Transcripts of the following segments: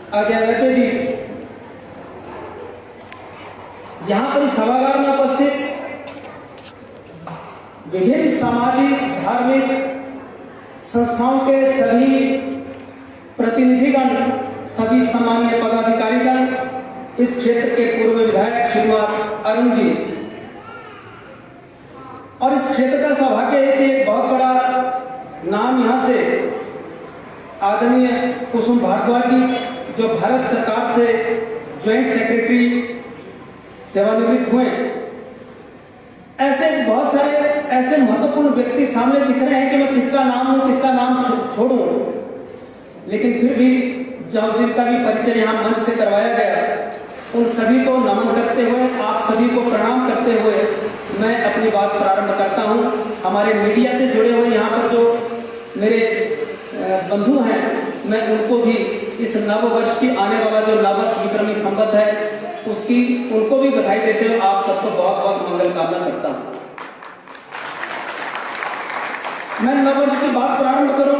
अजय जी, यहाँ पर सभागार में उपस्थित विभिन्न सामाजिक धार्मिक संस्थाओं के सभी प्रतिनिधिगण, सभी सामान्य पदाधिकारीगण, इस क्षेत्र के पूर्व विधायक श्रीमान अरुण जी, और इस क्षेत्र का सौभाग्य है कि एक बहुत बड़ा नाम यहाँ से आदरणीय कुसुम भारद्वाज जी, जो भारत सरकार से ज्वाइंट सेक्रेटरी सेवानिवृत्त हुए, ऐसे बहुत सारे ऐसे महत्वपूर्ण व्यक्ति सामने दिख रहे हैं कि मैं किसका नाम लूं, किसका नाम छोड़ूं, लेकिन फिर भी जब जिनका भी परिचय यहाँ मंच से करवाया गया, उन सभी को नमन करते हुए, आप सभी को प्रणाम करते हुए मैं अपनी बात प्रारंभ करता हूँ। हमारे मीडिया से जुड़े हुए यहाँ पर जो मेरे बंधु हैं, मैं उनको भी इस नव वर्ष की आने वाला जो नव वर्ष विक्रमी संवत है उसकी उनको भी बधाई देते हुए आप सबको बहुत बहुत मंगल कामना करता हूँ। मैं नव वर्ष की बात प्रारंभ करूं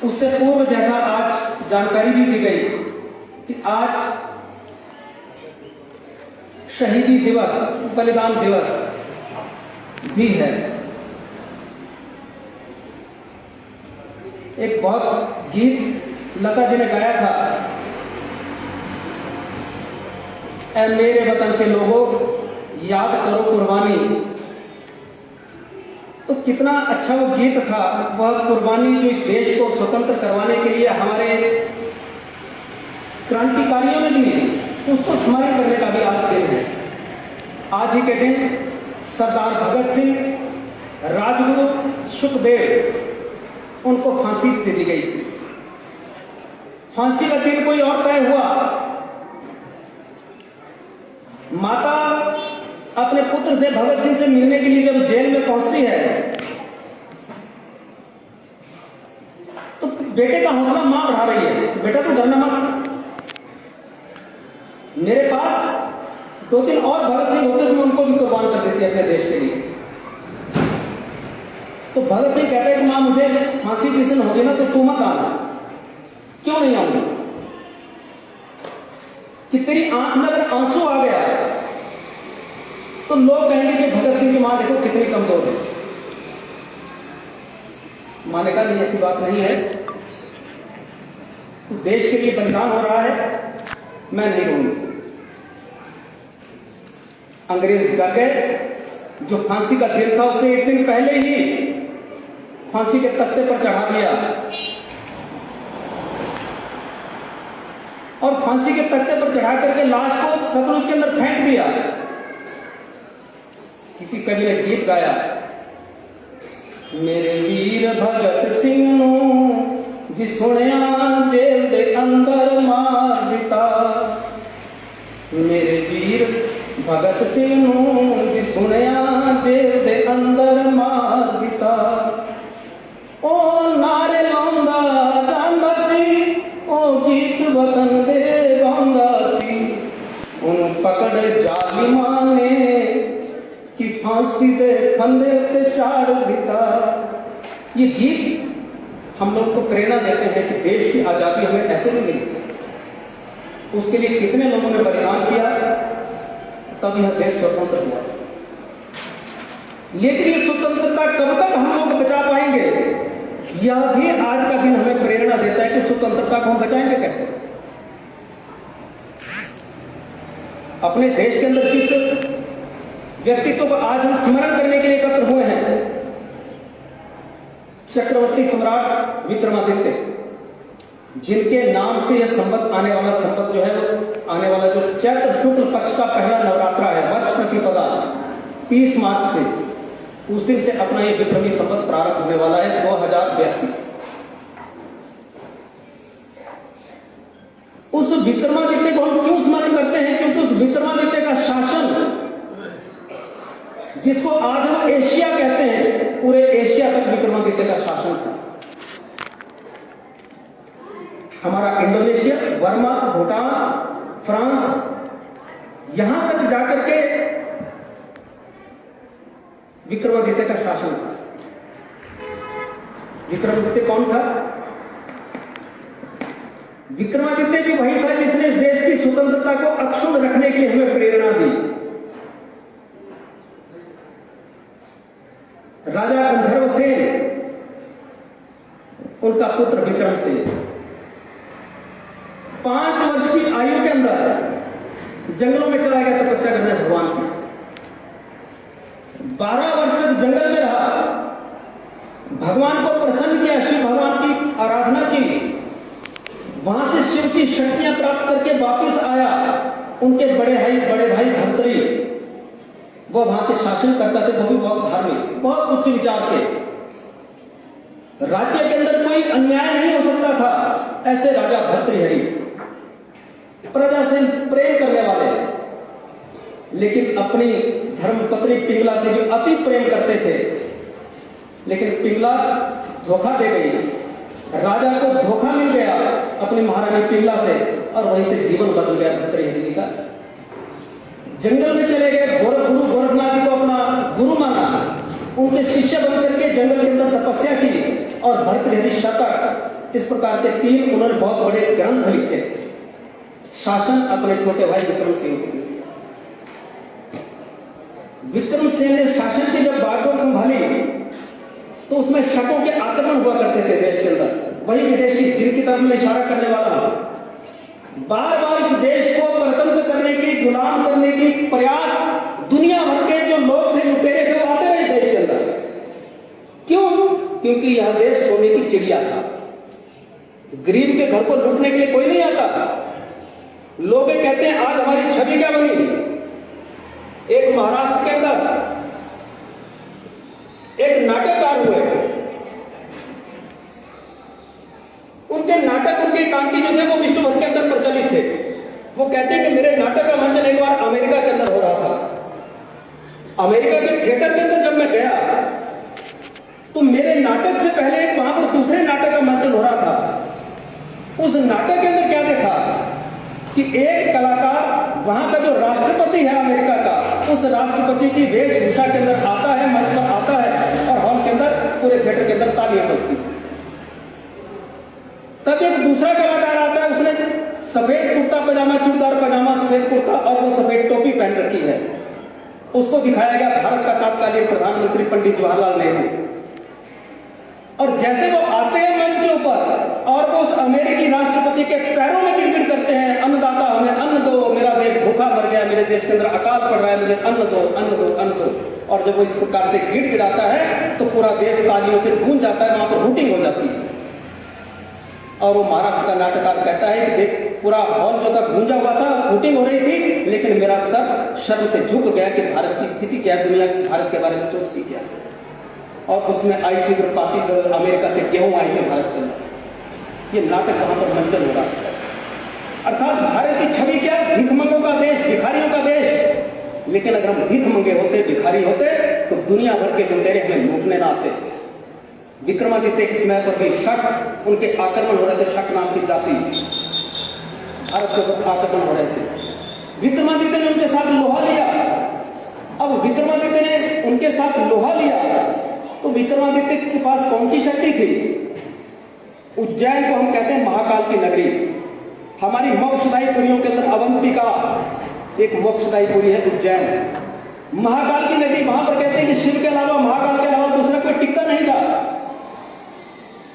उससे पूर्व, जैसा आज जानकारी भी दी गई कि आज शहीदी दिवस, बलिदान दिवस भी है। एक बहुत गीत लता जी ने गाया था, ऐ मेरे वतन के लोगों याद करो कुर्बानी। तो कितना अच्छा वो गीत था, वह कुर्बानी जो इस देश को स्वतंत्र करवाने के लिए हमारे क्रांतिकारियों ने दी, उसको स्मरण करने का भी आज दिन है। आज ही के दिन सरदार भगत सिंह, राजगुरु सुखदेव, उनको फांसी दे दी गई थी। फांसी का दिन कोई और तय हुआ, माता अपने पुत्र से, भगत सिंह से मिलने के लिए जब जेल में पहुंचती है तो बेटे का हौसला मां बढ़ा रही है, बेटा तू डरना मत, मेरे पास 2-3 और भगत सिंह होते तो मैं उनको भी कुर्बान कर देती अपने देश के लिए। तो भगत सिंह कहते हैं कि मां मुझे फांसी जिस दिन होगी ना तो तू मत आना। क्यों नहीं आऊंगी? कि तेरी आंख में अगर आंसू आ गया तो लोग कहेंगे कि भगत सिंह की मां देखो कितनी कमजोर है। मां ने कहा नहीं, ऐसी बात नहीं है, तो देश के लिए बलिदान हो रहा है, मैं नहीं रहूंगी। अंग्रेज डर गए। जो फांसी का दिन था उसे एक दिन पहले ही फांसी के तख्ते पर चढ़ा दिया और फांसी के तख्ते पर चढ़ा करके लाश को सतलुज के अंदर फेंक दिया। किसी कवि ने गीत गाया, मेरे वीर भगत सिंह नूं जी सुनिया जेल दे अंदर मार दिता। मेरे वीर भगत सिंह नूं जी सुनिया जेल दे अंदर मार दिता। ओ नारे लाउंदा जांदा सी, ओ गीत वतन दे गाउंदा सी, उन पकड़ जालिमां ने कि फांसी दे फंदे ते चाड़ दिता। ये गीत हम लोग को प्रेरणा देते हैं कि देश की आजादी हमें ऐसे नहीं मिली, उसके लिए कितने लोगों ने बलिदान किया, तब यह देश स्वतंत्र हुआ। लेकिन ये स्वतंत्रता कब तक हम लोग बचा पाएंगे, यह भी आज का दिन हमें प्रेरणा देता है कि स्वतंत्रता को हम बचाएंगे कैसे। अपने देश के अंदर जिस व्यक्तित्व को आज हम स्मरण करने के लिए एकत्र हुए हैं, चक्रवर्ती सम्राट विक्रमादित्य, जिनके नाम से यह संवत आने वाला संवत जो है वो आने वाला जो चैत्र शुक्ल पक्ष का पहला नवरात्रा है, वर्ष प्रतिपदा 30 मार्च से, उस दिन से अपना ये विक्रमी संवत प्रारंभ होने वाला है 2082। उस विक्रमादित्य को हम क्यों स्मरण करते हैं? क्योंकि उस विक्रमादित्य का शासन, जिसको आज हम एशिया कहते हैं, पूरे एशिया तक विक्रमादित्य का शासन था। हमारा इंडोनेशिया, बर्मा, भूटान, फ्रांस, यहां तक जाकर के विक्रमादित्य का शासन था। विक्रमादित्य कौन था? विक्रमादित्य भी वही था जिसने इस देश की स्वतंत्रता को अक्षुण्ण रखने की हमें प्रेरणा दी। राजा गंधर्व सेन, उनका पुत्र विक्रम सेन 5 वर्ष की आयु के अंदर जंगलों में चला गया तपस्या करने भगवान की। 12 वर्ष तक जंगल में रहा, भगवान को प्रसन्न किया, शिव भगवान की आराधना की, वहां से शिव की शक्तियां प्राप्त करके वापस आया। उनके बड़े भाई भर्तरी, वो वहां के शासन करता थे, वो भी बहुत धार्मिक, बहुत उच्च विचार के। राज्य के अंदर कोई अन्याय नहीं हो सकता था, ऐसे राजा भर्तृहरि, प्रजा से प्रेम करने वाले, लेकिन अपनी धर्मपत्नी पिंगला से भी अति प्रेम करते थे। लेकिन पिंगला धोखा दे गई, राजा को धोखा मिल गया अपनी महारानी पिंगला से, और वहीं से जीवन बदल गया भर्तृहरि जी का। जंगल में चले गए, गुरु गोरखनाथ जी को अपना गुरु माना, उनके शिष्य बनकर के जंगल के अंदर तपस्या की, और भर्तृहरि शतक, इस प्रकार के 3 उन्होंने बहुत बड़े ग्रंथ लिखे। शासन अपने छोटे भाई विक्रम सिंह को। विक्रम सेन ने शासन की जब बागडोर संभाली तो उसमें शकों के आक्रमण हुआ करते थे देश के अंदर। वही विदेशी दिल की तरफ में इशारा करने वाला बार बार इस देश को परतंत्र करने की, गुलाम करने की प्रयास दुनिया भर के जो लोग थे, लुटेरे थे, वो आते रहे देश के अंदर। क्यों? क्योंकि यह देश सोने की चिड़िया था। गरीब के घर को लूटने के लिए कोई नहीं आता। लोग कहते हैं आज हमारी छवि क्या बनी। एक महाराष्ट्र के अंदर एक नाटककार हुए, उनके नाटक, उनके एकांकी जो थे वो विश्व भर के अंदर प्रचलित थे। वो कहते हैं कि मेरे नाटक का मंचन एक बार अमेरिका के अंदर हो रहा था। अमेरिका के थिएटर के अंदर जब मैं गया तो मेरे नाटक से पहले वहां पर दूसरे नाटक का मंचन हो रहा था। उस नाटक के अंदर क्या देखा कि एक कलाकार वहां का जो राष्ट्रपति है अमेरिका का, उस राष्ट्रपति की वेशभूषा के अंदर आता है, मंच पर आता है, और हॉल के अंदर, पूरे थिएटर के अंदर तालियां बजती। तब एक दूसरा कलाकार आता है, उसने सफेद कुर्ता पजामा, चूड़ीदार पजामा, सफेद कुर्ता और वो सफेद टोपी पहन रखी है। उसको दिखाया गया भारत का तत्कालीन प्रधानमंत्री पंडित जवाहरलाल नेहरू। और जैसे वो आते हैं मंच के ऊपर और वो उस अमेरिकी राष्ट्रपति के पैरों में गिड़गिड़ करते हैं, अन्नदाता हमें अन्न दो, मेरा देश भूखा मर गया, मेरे देश के अंदर अकाल पड़ रहा है, मुझे अन्न दो, अन्न दो, अन्न दो। और जब वो इस प्रकार से गिड़गिड़ाता है तो पूरा देश तालियों से गूंज जाता है, वहां पर हूटिंग हो जाती है। और वो महाराष्ट्र का नाटककार कहता है कि देख, पूरा हॉल जो था गूंजा हुआ था, हूटिंग हो रही थी, लेकिन मेरा सर शर्म से झुक गया कि भारत की स्थिति क्या है, दुनिया भारत के बारे में सोचती क्या है। और उसमें आई थी पार्टी जो अमेरिका से गेहूं आई थी भारत के अंदर। ये नाटक वहां पर मंचन हो रहा है। अर्थात भारत की छवि क्या? भिखमंगों का देश, भिखारियों का देश। लेकिन अगर हम भीख मंगे होते, भिखारी होते, तो दुनिया भर के लुटेरे हमें लूटने ना आते। विक्रमादित्य के समय पर भी शक, उनके आक्रमण हो रहे थे, शक नाम की जाति भारत के ऊपर आक्रमण हो रहे थे। विक्रमादित्य ने उनके साथ लोहा लिया। अब विक्रमादित्य ने उनके साथ लोहा लिया तो विक्रमादित्य के पास कौन सी शक्ति थी? उज्जैन को हम कहते हैं महाकाल की नगरी। हमारी मोक्षदायी पुरियों के अंदर अवंतिका एक मोक्षदायी पुरी है, उज्जैन महाकाल की नगरी। वहां पर कहते हैं कि शिव के अलावा, महाकाल के अलावा दूसरा कोई टिकता नहीं था।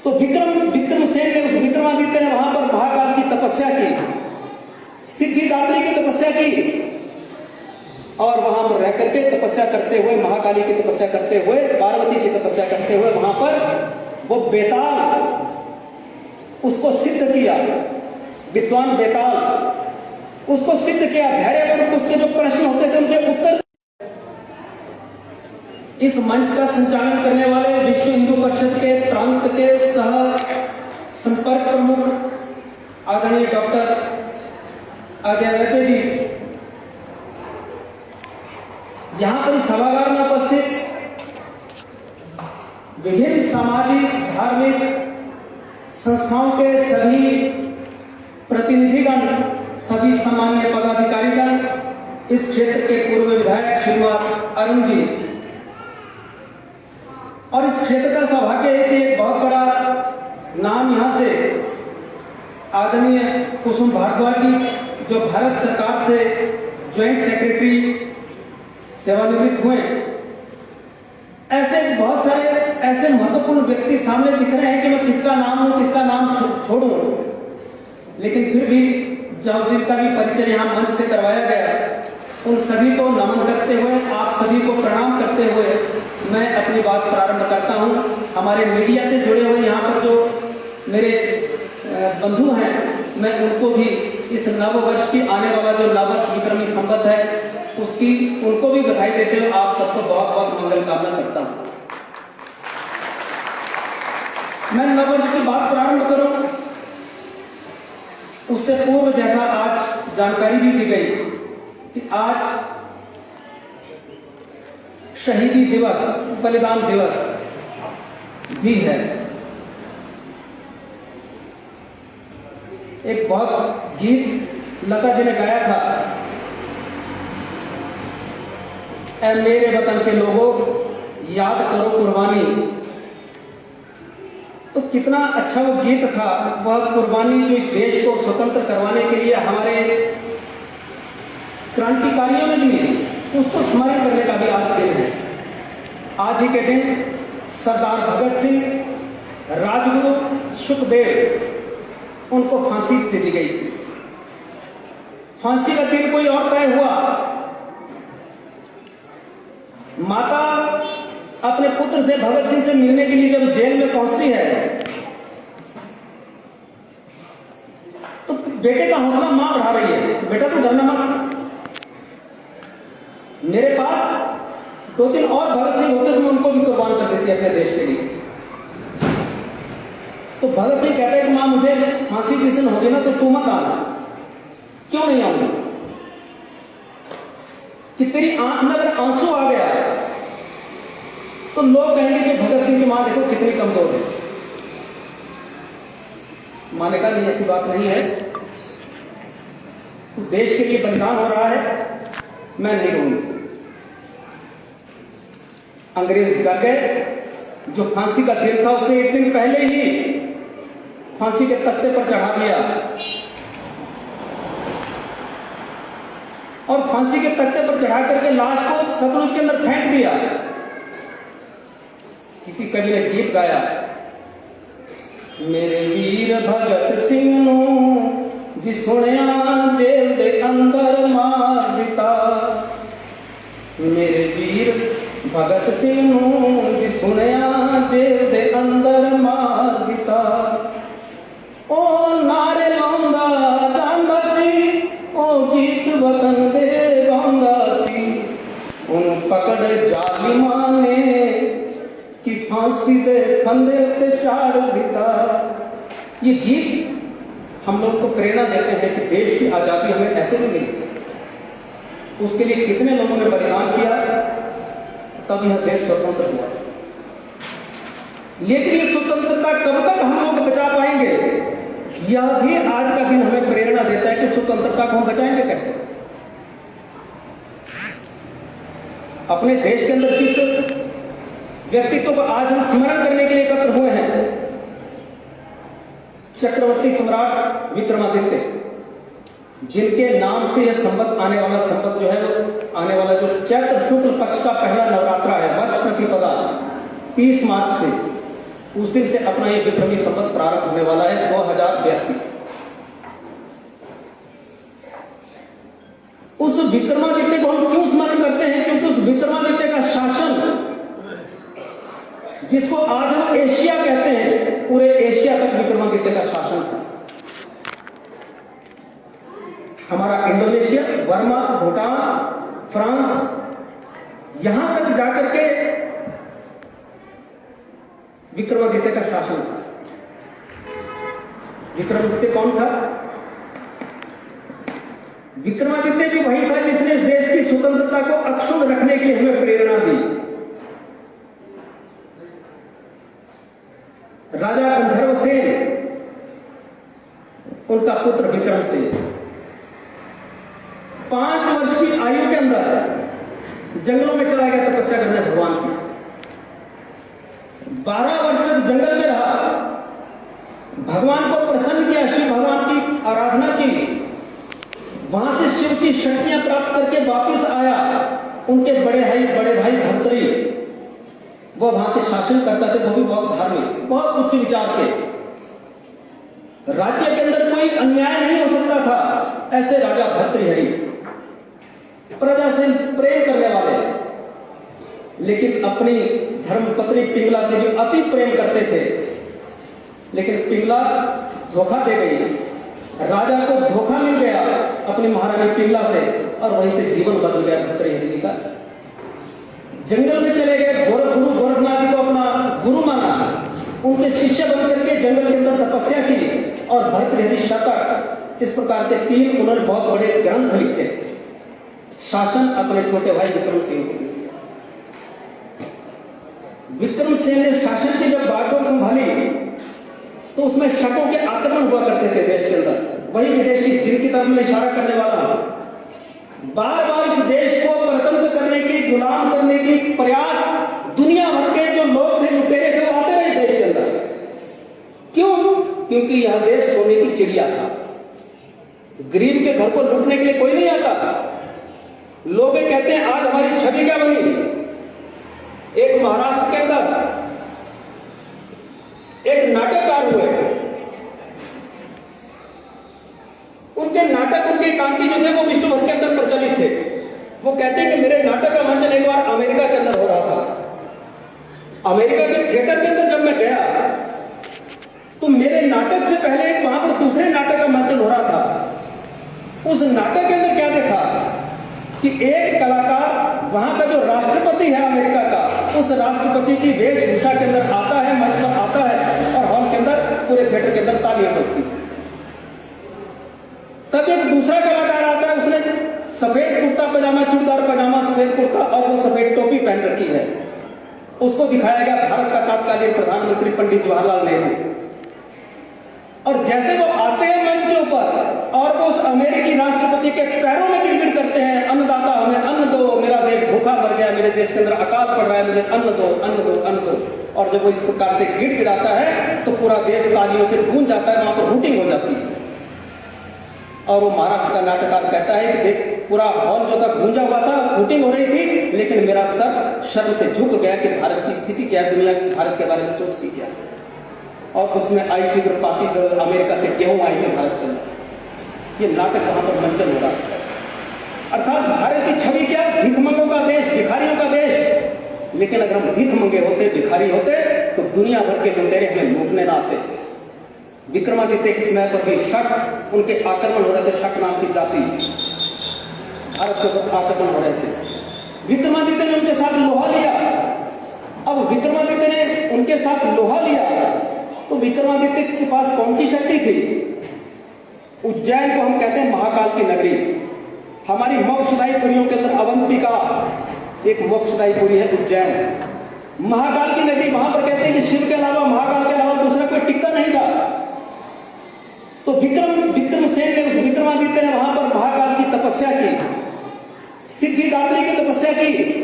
तो विक्रम सेन ने, उस विक्रमादित्य ने वहां पर महाकाल की तपस्या की, सिद्धिदात्री की तपस्या की, और वहां पर रह करके तपस्या करते हुए, महाकाली की तपस्या करते हुए, पार्वती की तपस्या करते हुए, वहां पर वो बेताल, उसको सिद्ध किया, विद्वान बेताल उसको सिद्ध किया। धैर्यपूर्वक उसके जो प्रश्न होते थे उनके उत्तर। इस मंच का संचालन करने वाले विश्व हिंदू परिषद के प्रांत के सह संपर्क प्रमुख आदरणीय डॉक्टर अजय वैद्य जी, यहां पर इस सभागार में उपस्थित विभिन्न सामाजिक, धार्मिक संस्थाओं के सभी प्रतिनिधिगण, सभी सामान्य पदाधिकारीगण, इस क्षेत्र के पूर्व विधायक श्रीमान अरुण जी, और इस क्षेत्र का सौभाग्य है कि एक बहुत बड़ा नाम यहां से आदरणीय कुसुम भारद्वाज जी, जो भारत सरकार से ज्वाइंट सेक्रेटरी सेवानिवृत्त हुए। ऐसे बहुत सारे ऐसे महत्वपूर्ण व्यक्ति सामने दिख रहे हैं कि मैं किसका नाम लूं, किसका नाम छोड़ूं, लेकिन फिर भी जब जिनका भी परिचय यहाँ मंच से करवाया गया, उन सभी को नमन करते हुए, आप सभी को प्रणाम करते हुए मैं अपनी बात प्रारंभ करता हूँ। हमारे मीडिया से जुड़े हुए यहाँ पर जो मेरे बंधु हैं, मैं उनको भी इस नव वर्ष की आने वाला जो नव वर्ष विक्रमी संवत है उसकी उनको भी बधाई देते हुए आप सबको बहुत बहुत मंगल कामना करता हूँ। मैं नव वर्ष की बात प्रारंभ करूं उससे पूर्व, जैसा आज जानकारी भी दी गई कि आज शहीदी दिवस, बलिदान दिवस भी है। एक बहुत गीत लता जी ने गाया था, ऐ मेरे वतन के लोगों याद करो कुर्बानी। तो कितना अच्छा वो गीत था, वह कुर्बानी जो इस देश को स्वतंत्र करवाने के लिए हमारे क्रांतिकारियों ने दी, उसको स्मरण करने का भी आज दिन है। आज ही के दिन सरदार भगत सिंह, राजगुरु सुखदेव, उनको फांसी दे दी गई थी। फांसी का दिन कोई और तय हुआ, माता अपने पुत्र से, भगत सिंह से मिलने के लिए जब जेल में पहुंचती है तो बेटे का हौसला मां बढ़ा रही है, बेटा तू डरना मत, मेरे पास 2-3 और भगत सिंह होते तो मैं उनको भी कुर्बान कर देती अपने देश के लिए। तो भगत सिंह कहते हैं कि मां मुझे फांसी जिस दिन होगी ना तो तू मत आना। क्यों नहीं आऊंगी? कि तेरी आंख में अगर आंसू आ गया तो लोग कहेंगे कि भगत सिंह की मां देखो कितनी कमजोर है। मां ने कहा नहीं, ऐसी बात नहीं है, तो देश के लिए बलिदान हो रहा है, मैं नहीं रहूंगी। अंग्रेज डर गए। जो फांसी का दिन था उसे एक दिन पहले ही फांसी के तख्ते पर चढ़ा दिया और फांसी के तख्ते पर चढ़ा करके लाश को सतलुज के अंदर फेंक दिया। किसी कवि ने गीत गाया, मेरे वीर भगत सिंह नू जी सुनिया जेल दे अंदर मार दिता। मेरे वीर भगत सिंह नू जी सुनिया जेल दे अंदर मार दिता। ओ नारे लाउंदा जांदा सी, ओ गीत वतन दे गाउंदा सी, उन पकड़ जालिमां ने कि फांसी दे फंदे ते चाड़ दिता। ये गीत हम लोग को प्रेरणा देते हैं कि देश की आजादी हमें ऐसे नहीं मिली, उसके लिए कितने लोगों ने बलिदान किया, तब यह देश स्वतंत्र हुआ। लेकिन ये स्वतंत्रता कब तक हम लोग बचा पाएंगे, यह भी आज का दिन हमें प्रेरणा देता है कि स्वतंत्रता को हम बचाएंगे कैसे। अपने देश के अंदर जिस व्यक्तित्व को आज हम स्मरण करने के लिए एकत्र हुए हैं, चक्रवर्ती सम्राट विक्रमादित्य, जिनके नाम से यह संवत आने वाला संवत जो है वो आने वाला जो चैत्र शुक्ल पक्ष का पहला नवरात्रा है, वर्ष प्रतिपदा 30 मार्च से, उस दिन से अपना ये विक्रमी संवत प्रारंभ होने वाला है 2082। उस विक्रमादित्य को हम क्यों स्मरण करते हैं? क्योंकि उस विक्रमादित्य का शासन, जिसको आज हम एशिया कहते हैं, पूरे एशिया तक विक्रमादित्य का शासन था। हमारा इंडोनेशिया, बर्मा, भूटान, फ्रांस, यहां तक जाकर के विक्रमादित्य का शासन था। विक्रमादित्य कौन था? विक्रमादित्य भी वही था जिसने इस देश की स्वतंत्रता को अक्षुण्ण रखने के लिए हमें प्रेरणा दी। राजा गंधर्वसेन, उनका पुत्र विक्रमसेन, 5 वर्ष की आयु के अंदर जंगलों में चला गया तपस्या करने भगवान की। 12 वर्ष तक जंगल में रहा, भगवान को प्रसन्न किया, शिव भगवान की वहां से शिव की शक्तियां प्राप्त करके वापिस आया। उनके बड़े भाई भर्तृहरि वो वहां के शासन करता थे, वो भी बहुत धार्मिक, बहुत उच्च विचार के। राज्य के अंदर कोई अन्याय नहीं हो सकता था, ऐसे राजा भर्तृहरि प्रजा से प्रेम करने वाले, लेकिन अपनी धर्मपत्नी पिंगला से भी अति प्रेम करते थे। लेकिन पिंगला धोखा दे गई, राजा को धोखा मिल गया अपनी महारानी पिंगला से, और वहीं से जीवन बदल गया भर्तृहरि जी का। जंगल में चले गए, गुरु गोरखनाथ जी को अपना गुरु माना, उनके शिष्य बनकर के जंगल के अंदर तपस्या की, और भर्तृहरि शतक, इस प्रकार के 3 उन्होंने बहुत बड़े ग्रंथ लिखे। शासन अपने छोटे भाई विक्रम सिंह को दिया। विक्रम सिंह ने शासन की जब बागडोर संभाली तो उसमें शकों के आक्रमण हुआ करते थे देश के अंदर। वही विदेशी दिन की तरफ में इशारा करने वाला बार बार इस देश को परतंत्र करने की, गुलाम करने की प्रयास दुनिया भर के जो लोग थे, लुटेरे थे, वो आते रहे देश के अंदर। क्यों? क्योंकि यह देश सोने की चिड़िया था। गरीब के घर को लूटने के लिए कोई नहीं आता। लोग कहते हैं आज हमारी छवि क्या बनी। एक महाराष्ट्र के अंदर एक नाटककार हुए, उनके नाटक, उनके एकांकी जो थे वो विश्व भर के अंदर प्रचलित थे। वो कहते हैं कि मेरे नाटक का मंचन एक बार अमेरिका के अंदर हो रहा था। अमेरिका के थिएटर के अंदर जब मैं गया तो मेरे नाटक से पहले वहां पर दूसरे नाटक का मंचन हो रहा था। उस नाटक के अंदर क्या देखा कि एक कलाकार वहां का जो राष्ट्रपति है अमेरिका का, उस राष्ट्रपति की वेशभूषा के अंदर आता है, मंच पर आता है, और हॉल के अंदर, पूरे थिएटर के अंदर तालियां बजती। तब एक दूसरा कलाकार आता है, उसने सफेद कुर्ता पजामा, चूड़ीदार पजामा, सफेद कुर्ता और वो सफेद टोपी पहन रखी है। उसको दिखाया गया भारत का तत्कालीन प्रधानमंत्री पंडित जवाहरलाल नेहरू। और जैसे वो आते हैं मंच के ऊपर और वो उस अमेरिकी राष्ट्रपति के पैरों में गिड़गिड़ करते हैं, अन्नदाता हमें अन्न दो, मेरा देश भूखा मर गया, मेरे देश के अंदर अकाल पड़ रहा है, मुझे अन्न दो, अन्न दो, अन्न दो। और जब वो इस प्रकार से गिड़गिड़ाता है तो पूरा देश तालियों से गूंज जाता है, वहां पर हूटिंग हो जाती है। और वो महाराष्ट्र का नाटककार कहता है कि देख, पूरा हॉल जो था गूंजा हुआ था, हूटिंग हो रही थी, लेकिन मेरा सर शर्म से झुक गया कि भारत की स्थिति क्या है, दुनिया भारत के बारे में सोचती क्या है। और उसमें आई थी पार्टी जो अमेरिका से गेहूं आई थी भारत के अंदर। ये नाटक वहां पर मंचन हो रहा है। अर्थात भारत की छवि क्या? भिखमंगों का देश, भिखारियों का देश। लेकिन अगर हम भीख मंगे होते, भिखारी होते, तो दुनिया भर के लुटेरे हमें लूटने ना आते। विक्रमादित्य के समय पर भी शक, उनके आक्रमण हो रहे थे, शक नाम की जाति भारत के ऊपर आक्रमण हो रहे थे। विक्रमादित्य ने उनके साथ लोहा लिया। अब विक्रमादित्य ने उनके साथ लोहा लिया तो विक्रमादित्य के पास कौन सी शक्ति थी? उज्जैन को हम कहते हैं महाकाल की नगरी। हमारी मोक्षदायी पुरियों के अंदर अवंतिका एक मोक्षदायी पुरी है, उज्जैन महाकाल की नगरी। वहां पर कहते हैं कि शिव के अलावा, महाकाल के अलावा दूसरा कोई टिकता नहीं था। तो विक्रमसेन ने, उस विक्रमादित्य ने वहां पर महाकाल की तपस्या की, सिद्धिदात्री की तपस्या की,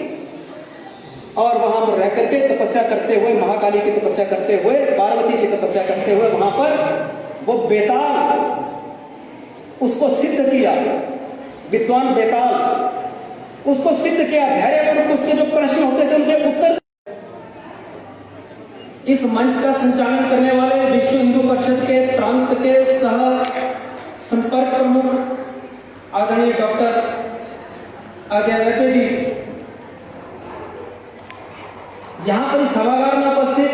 और वहां पर रह करके तपस्या करते हुए, महाकाली की तपस्या करते हुए, पार्वती की तपस्या करते हुए, वहां पर वो बेताल, उसको सिद्ध किया। विद्वान बेताल उसको सिद्ध किया, धैर्यपूर्वक उसके जो प्रश्न होते थे उनके उत्तर। इस मंच का संचालन करने वाले विश्व हिंदू परिषद के प्रांत के सह संपर्क प्रमुख आदरणीय डॉक्टर अजय वैद्य जी, यहां पर इस सभागार में उपस्थित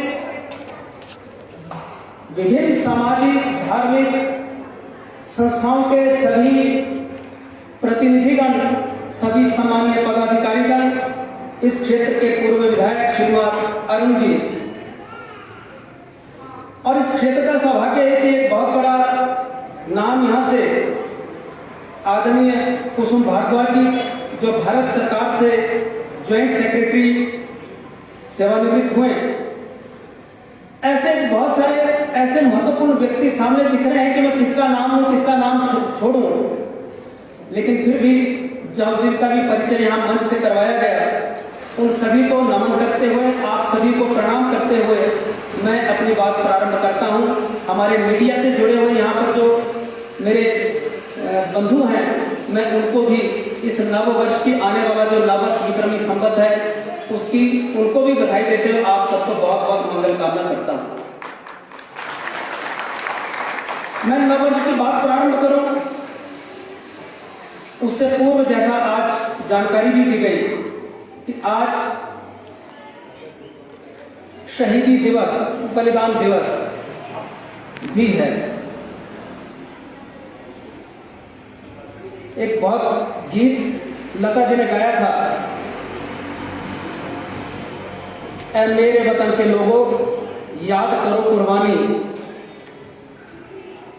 विभिन्न सामाजिक, धार्मिक संस्थाओं के सभी प्रतिनिधिगण, सभी सामान्य पदाधिकारीगण, इस क्षेत्र के पूर्व विधायक श्रीनिवास अरुण जी, और इस क्षेत्र का सौभाग्य है कि एक बहुत बड़ा नाम यहां से आदरणीय कुसुम भारद्वाज जी, जो भारत सरकार से ज्वाइंट सेक्रेटरी सेवानिवृत्त हुए। ऐसे बहुत सारे ऐसे महत्वपूर्ण व्यक्ति सामने दिख रहे हैं कि मैं किसका नाम लूं, किसका नाम छोड़ूं, लेकिन फिर भी जब जिनका भी परिचय यहाँ मंच से करवाया गया, उन सभी को नमन करते हुए, आप सभी को प्रणाम करते हुए मैं अपनी बात प्रारंभ करता हूँ। हमारे मीडिया से जुड़े हुए यहाँ पर जो मेरे बंधु हैं, नव वर्ष की आने वाला जो नववर्ष विक्रमी संवत है उसकी उनको भी बधाई देते हुए आप सबको बहुत बहुत मंगल कामना करता हूं। मैं नववर्ष की बात प्रारंभ करूं उससे पूर्व जैसा आज जानकारी भी दी गई कि आज शहीदी दिवस, बलिदान दिवस भी है। एक बहुत गीत लता जी ने गाया था, ऐ मेरे वतन के लोगों याद करो कुर्बानी।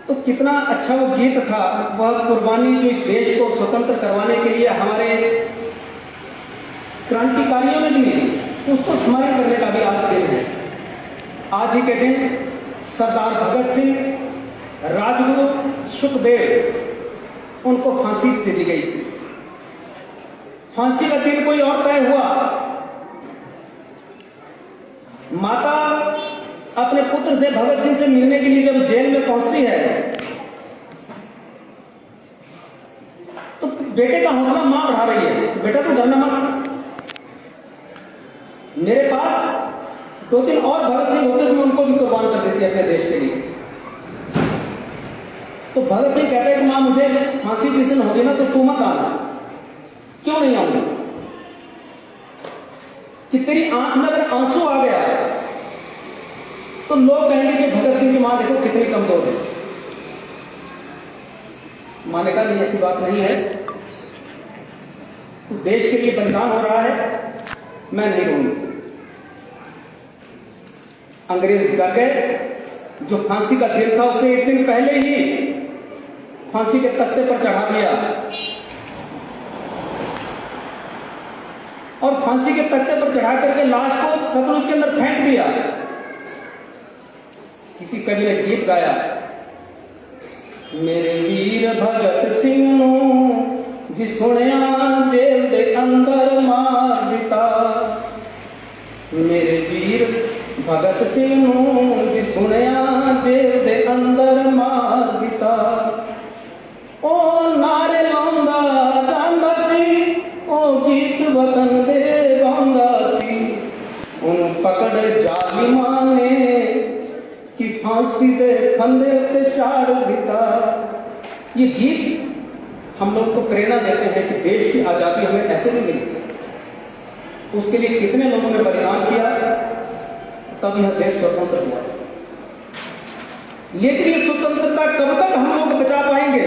तो कितना अच्छा वो गीत था, वह कुर्बानी जो इस देश को स्वतंत्र करवाने के लिए हमारे क्रांतिकारियों ने दी, उसको स्मरण करने का भी आज दिन है। आज ही के दिन सरदार भगत सिंह, राजगुरु सुखदेव, उनको फांसी दे दी गई थी। फांसी का दिन कोई और तय हुआ, माता अपने पुत्र से, भगत सिंह से मिलने के लिए जब जेल में पहुंचती है तो बेटे का हौसला मां बढ़ा रही है, बेटा तू डरना मत, मेरे पास 2-3 और भगत सिंह होते तो मैं उनको भी कुर्बान कर देती अपने देश के लिए। तो भगत सिंह कहते हैं कि मां मुझे फांसी जिस दिन होगी ना तो तू मत आना। क्यों नहीं आऊंगी? कि तेरी आंख में अगर आंसू आ गया तो लोग कहेंगे कि भगत सिंह की मां देखो कितनी कमजोर है। मां ने कहा नहीं, ऐसी बात नहीं है, तो देश के लिए बलिदान हो रहा है, मैं नहीं रहूंगी। अंग्रेज डर गए। जो फांसी का दिन था उसे एक दिन पहले ही फांसी के तख्ते पर चढ़ा दिया और फांसी के तख्ते पर चढ़ा करके लाश को सतलुज के अंदर फेंक दिया। किसी कवि ने गीत गाया, मेरे वीर भगत सिंह नू जी सुनिया जेल दे अंदर मार दिता। मेरे वीर भगत सिंह नू जी सुनिया जेल दे अंदर मार दिता। ओ नारे लाउंदा जांदा सी, ओ गीत वतन दे गाउंदा सी, उन पकड़ जालिमां ने कि फांसी दे फंदे ते चाड़ दिता। ये गीत हम लोग को प्रेरणा देते हैं कि देश की आजादी हमें ऐसे नहीं मिली, उसके लिए कितने लोगों ने बलिदान किया, तब यह देश स्वतंत्र हुआ। लेकिन ये स्वतंत्रता कब तक हम लोग बचा पाएंगे,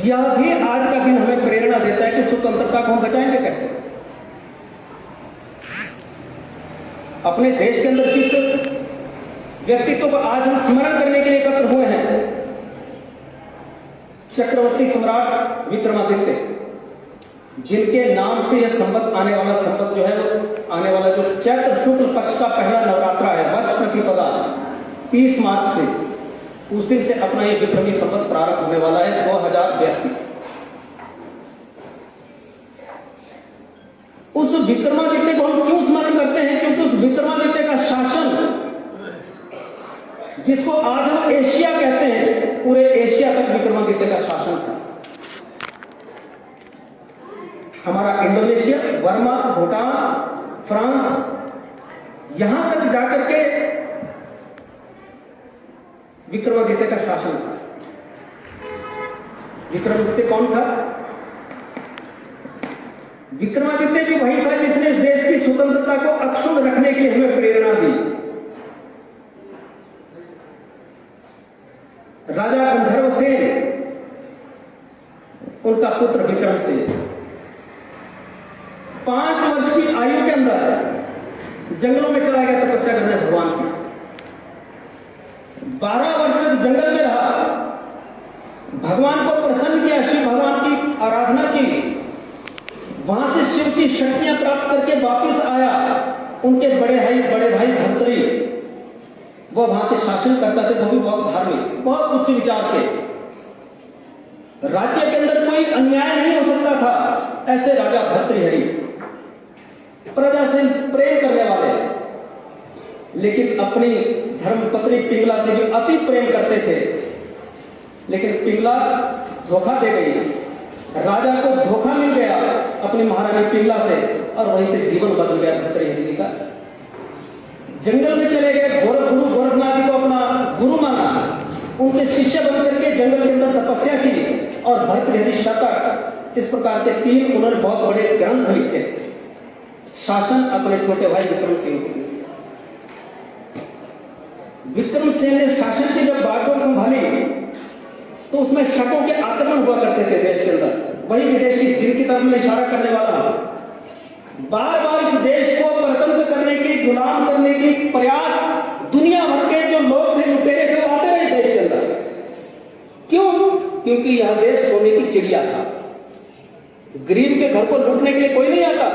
यह भी आज का दिन हमें प्रेरणा देता है कि स्वतंत्रता को हम बचाएंगे कैसे। अपने देश के अंदर जिस व्यक्तित्व को आज हम स्मरण करने के लिए एकत्र हुए हैं, चक्रवर्ती सम्राट विक्रमादित्य, जिनके नाम से यह संवत आने वाला संवत जो है वो आने वाला जो चैत्र शुक्ल पक्ष का पहला नवरात्रा है, वर्ष प्रतिपदा 30 मार्च से, उस दिन से अपना ये विक्रमी संवत प्रारंभ होने वाला है 2082। उस विक्रमादित्य को हम क्यों स्मरण करते हैं? क्योंकि उस विक्रमादित्य का शासन, जिसको आज हम एशिया कहते हैं, पूरे एशिया तक विक्रमादित्य का शासन था। हमारा इंडोनेशिया, बर्मा, भूटान, फ्रांस, यहां तक जाकर के विक्रमादित्य का शासन था। विक्रमादित्य कौन था? विक्रमादित्य भी वही था जिसने इस देश की स्वतंत्रता को अक्षुण्ण रखने के लिए हमें प्रेरणा दी। राजा गंधर्व सेन, उनका पुत्र विक्रम सेन, 5 वर्ष की आयु के अंदर जंगलों में चला गया तपस्या करने भगवान की। 12 वर्ष तक जंगल में रहा, भगवान को प्रसन्न किया, शिव भगवान की आराधना की, वहां से शिव की शक्तियां प्राप्त करके वापिस आया। उनके बड़े भाई भर्तृ, वो वहां के शासन करता थे, वो भी बहुत धार्मिक, बहुत उच्च विचार के। राज्य के अंदर कोई अन्याय नहीं हो सकता था, ऐसे राजा भर्तृहरि, प्रजा से प्रेम करने वाले, लेकिन अपनी धर्मपत्नी पिंगला से भी अति प्रेम करते थे। लेकिन पिंगला धोखा दे गई, राजा को धोखा मिल गया अपनी महारानी पिंगला से और वहीं से जीवन बदल गया भर्तृहरि जी का। जंगल में चले गए, गुरु गोरखनाथ जी को अपना गुरु माना, उनके शिष्य बनकर के जंगल के अंदर तपस्या की और भर्तृहरि शतक, इस प्रकार के 3 उन्होंने बहुत बड़े ग्रंथ लिखे। शासन अपने छोटे भाई विक्रम सिंह को दिया। विक्रम सिंह ने शासन की जब बागडोर संभाली तो उसमें शकों के आक्रमण हुआ करते थे देश के अंदर। वही विदेशी दिल की तरफ में इशारा करने वाला बार बार इस देश को परतंत्र करने की, गुलाम करने की प्रयास दुनिया भर के जो लोग थे, लुटेरे थे, वो आते रहे देश के अंदर। क्यों? क्योंकि यह देश सोने की चिड़िया था। गरीब के घर को लूटने के लिए कोई नहीं आता।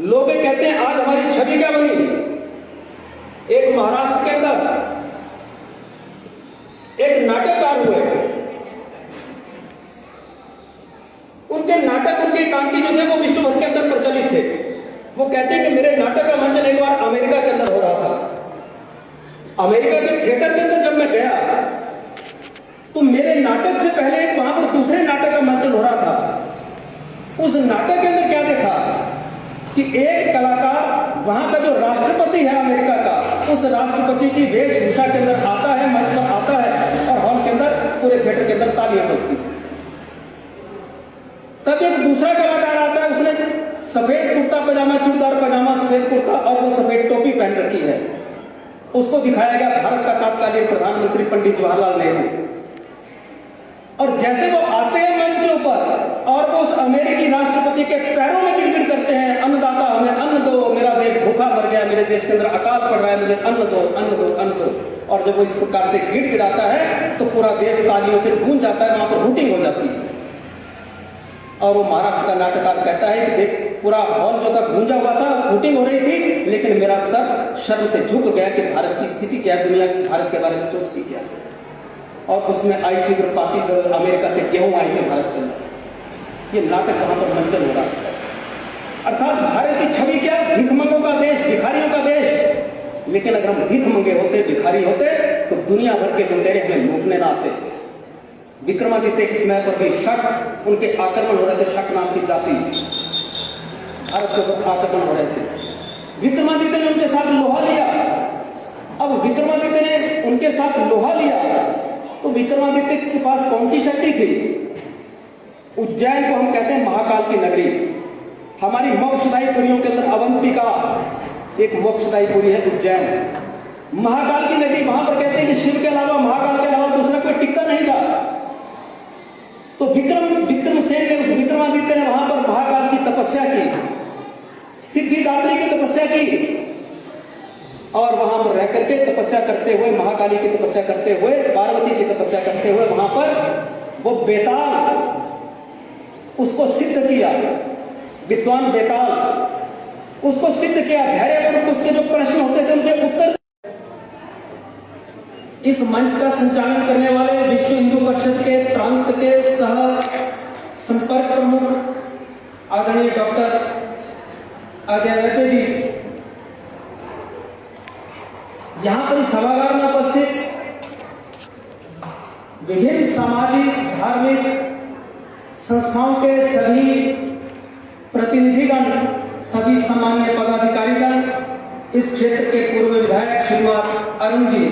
लोग कहते हैं आज हमारी छवि क्या बनी। एक महाराष्ट्र के अंदर एक नाटककार हुए, उनके नाटक, उनके एकांकी जो थे वो विश्व भर के अंदर प्रचलित थे। वो कहते हैं कि मेरे नाटक का मंचन एक बार अमेरिका के अंदर हो रहा था। अमेरिका के थिएटर के अंदर जब मैं गया तो मेरे नाटक से पहले वहां पर दूसरे नाटक का मंचन हो रहा था। उस नाटक के अंदर क्या देखा कि एक कलाकार वहां का जो राष्ट्रपति है अमेरिका का, उस राष्ट्रपति की वेशभूषा के अंदर आता है, मंच पर आता है और हॉल के अंदर, पूरे थिएटर के अंदर तालियां बजती। तब एक दूसरा कलाकार आता है, उसने सफेद कुर्ता पजामा, चूड़ीदार पजामा, सफेद कुर्ता और वो सफेद टोपी पहन रखी है। उसको दिखाया गया भारत का तत्कालीन प्रधानमंत्री पंडित जवाहरलाल नेहरू। और जैसे वो आते हैं मंच के ऊपर और वो उस अमेरिकी राष्ट्रपति के पैरों में गिड़गिड़ करते हैं, अन्नदाता हमें अन्न दो, मेरा देश भूखा मर गया, मेरे देश के अंदर अकाल पड़ रहा है, मुझे अन्न दो, अन्न दो, अन्न दो। और जब वो इस प्रकार से गिड़गिड़ाता है तो पूरा देश तालियों से गूंज जाता है, वहां पर हूटिंग हो जाती है। और वो महाराष्ट्र का नाटककार कहता है कि देख, पूरा हॉल जो था गूंजा हुआ था, हूटिंग हो रही थी, लेकिन मेरा सर शर्म से झुक गया कि भारत की स्थिति क्या है, दुनिया भारत के बारे में सोचती क्या है। और उसमें आई थी पार्टी जो अमेरिका से गेहूं आई थी भारत के अंदर। ये नाटक वहां पर मंचन हो रहा है। अर्थात भारत की छवि क्या? भिखमंगों का देश, भिखारियों का देश। लेकिन अगर हम भीख मंगे होते, भिखारी होते, तो दुनिया भर के लुटेरे हमें लूटने ना आते। विक्रमादित्य के समय पर भी शक, उनके आक्रमण हो रहे थे। शक नाम की जाति भारत के ऊपर आक्रमण हो रहे थे। विक्रमादित्य ने उनके साथ लोहा लिया। अब विक्रमादित्य ने उनके साथ लोहा लिया तो विक्रमादित्य के पास कौन सी शक्ति थी? उज्जैन को हम कहते हैं महाकाल की नगरी। हमारी मोक्षदायी पुरियों के अंदर अवंतिका एक मोक्षदायी पुरी है, उज्जैन महाकाल की नगरी। वहां पर कहते हैं कि शिव के अलावा, महाकाल के अलावा दूसरा कोई टिकता नहीं था। तो विक्रमसेन ने, उस विक्रमादित्य ने वहां पर महाकाल की तपस्या की, सिद्धिदात्री की तपस्या की। और वहां पर रह करके तपस्या करते हुए, महाकाली की तपस्या करते हुए, पार्वती की तपस्या करते हुए वहां पर वो बेताल, उसको सिद्ध किया। विद्वान बेताल उसको सिद्ध किया। धैर्यपूर्वक उसके जो प्रश्न होते थे उनके उत्तर। इस मंच का संचालन करने वाले विश्व हिंदू परिषद के प्रांत के सह संपर्क प्रमुख आदरणीय डॉक्टर अजय वैद्य जी, यहां पर सभागार में उपस्थित विभिन्न सामाजिक, धार्मिक संस्थाओं के सभी प्रतिनिधिगण, सभी सामान्य पदाधिकारीगण, इस क्षेत्र के पूर्व विधायक श्रीनिवास अरुण जी,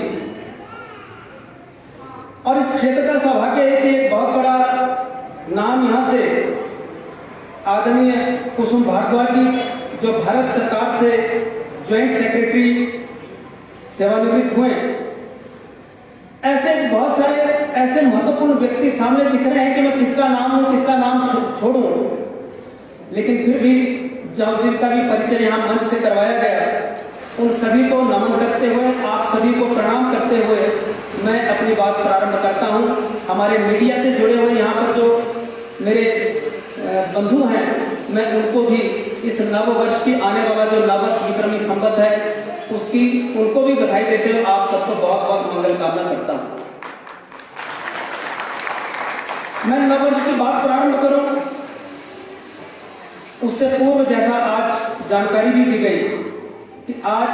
और इस क्षेत्र का सौभाग्य है कि एक बहुत बड़ा नाम यहां से आदरणीय कुसुम भारद्वाज जी, जो भारत सरकार से ज्वाइंट सेक्रेटरी सेवानिवृत्त हुए। ऐसे बहुत सारे ऐसे महत्वपूर्ण व्यक्ति सामने दिख रहे हैं कि मैं किसका नाम लूं, किसका नाम छोड़ूं। लेकिन फिर भी जब जिनका भी परिचय यहाँ मंच से करवाया गया, उन सभी को नमन करते हुए, आप सभी को प्रणाम करते हुए मैं अपनी बात प्रारंभ करता हूँ। हमारे मीडिया से जुड़े हुए यहाँ पर जो मेरे बंधु हैं, मैं उनको भी इस नव वर्ष की, आने वाला जो नव वर्ष विक्रमी संवत है, उसकी उनको भी बधाई देते हुए आप सबको बहुत बहुत मंगल कामना करता हूं। मैं नववर्ष की बात प्रारंभ करूं उससे पूर्व, जैसा आज जानकारी भी दी गई कि आज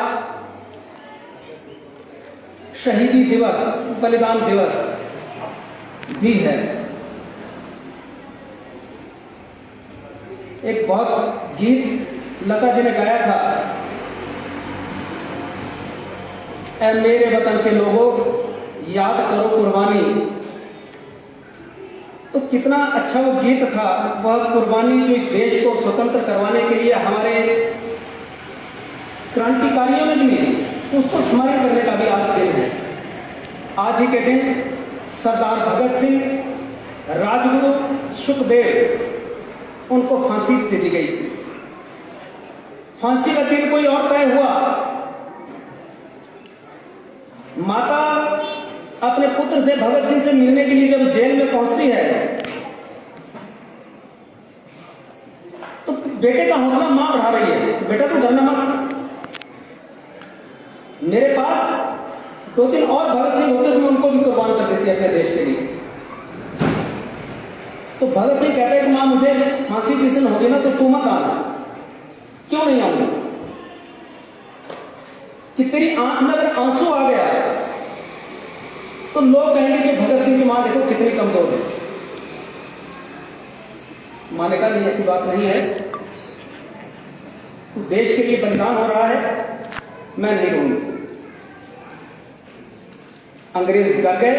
शहीदी दिवस, बलिदान दिवस भी है। एक बहुत गीत लता जी ने गाया था, ऐ मेरे वतन के लोगों याद करो कुर्बानी। तो कितना अच्छा वो गीत था, वह कुर्बानी जो इस देश को स्वतंत्र करवाने के लिए हमारे क्रांतिकारियों ने दी, उसको स्मरण करने का भी आज दिन है। आज ही के दिन सरदार भगत सिंह, राजगुरु सुखदेव, उनको फांसी दे दी गई थी। फांसी का दिन कोई और तय हुआ। माता अपने पुत्र से, भगत सिंह से मिलने के लिए जब जेल में पहुंचती है तो बेटे का हौसला मां बढ़ा रही है, बेटा तू डरना मत, मेरे पास 2-3 और भगत सिंह होते तो मैं उनको भी कुर्बान कर देती अपने देश के लिए। तो भगत सिंह कहते हैं कि मां मुझे फांसी जिस दिन होगी ना तो तू मत आना। क्यों नहीं आऊंगा? कि तेरी आंख में अगर आंसू आ गया तो लोग कहेंगे कि भगत सिंह की मां देखो कितनी कमजोर है। मां ने कहा नहीं, ऐसी बात नहीं है, तो देश के लिए बलिदान हो रहा है, मैं नहीं रहूंगी। अंग्रेज डर गए।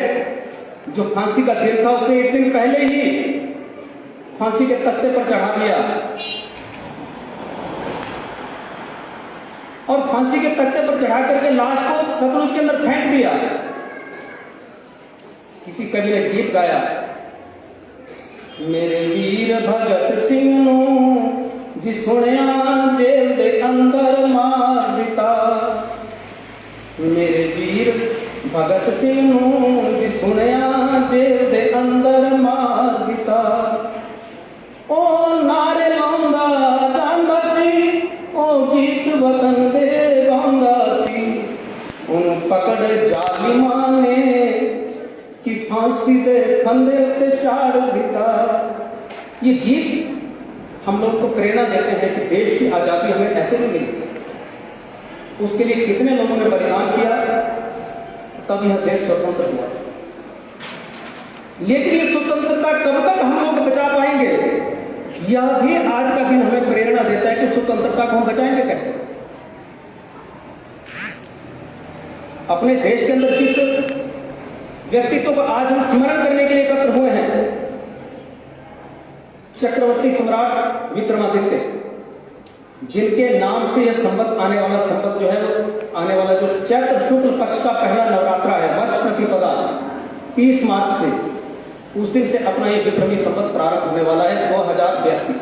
जो फांसी का दिन था उसे एक दिन पहले ही फांसी के तख्ते पर चढ़ा दिया और फांसी के तख्ते पर चढ़ा करके लाश को सतलुज के अंदर फेंक दिया। किसी कवि ने गीत गाया, मेरे वीर भगत सिंह नू जी सुनिया जेल दे अंदर मार दिता। मेरे वीर भगत सिंह नू जी सुनिया जेल दे अंदर मार दिता। ओ नारे लाउंदा जांदा सी, ओ गीत वतन दे गाउंदा सी, उन पकड़ जालिमां ने कि फांसी दे फंदे उत्ते चाड़ दिता। ये गीत हम लोग को प्रेरणा देते हैं कि देश की आजादी हमें ऐसे नहीं मिली, उसके लिए कितने लोगों ने बलिदान किया, तब यह देश स्वतंत्र हुआ। लेकिन ये स्वतंत्रता कब तक हम लोग बचा पाएंगे, यह भी आज का दिन हमें प्रेरणा देता है कि स्वतंत्रता को हम बचाएंगे कैसे। अपने देश के अंदर जिस व्यक्तित्व को आज हम स्मरण करने के लिए एकत्र हुए हैं, चक्रवर्ती सम्राट विक्रमादित्य, जिनके नाम से यह संवत आने वाला संवत जो है वो आने वाला जो चैत्र शुक्ल पक्ष का पहला नवरात्रा है, वर्ष प्रतिपदा 30 मार्च से, उस दिन से अपना ये विक्रमी संवत प्रारंभ होने वाला है 2082।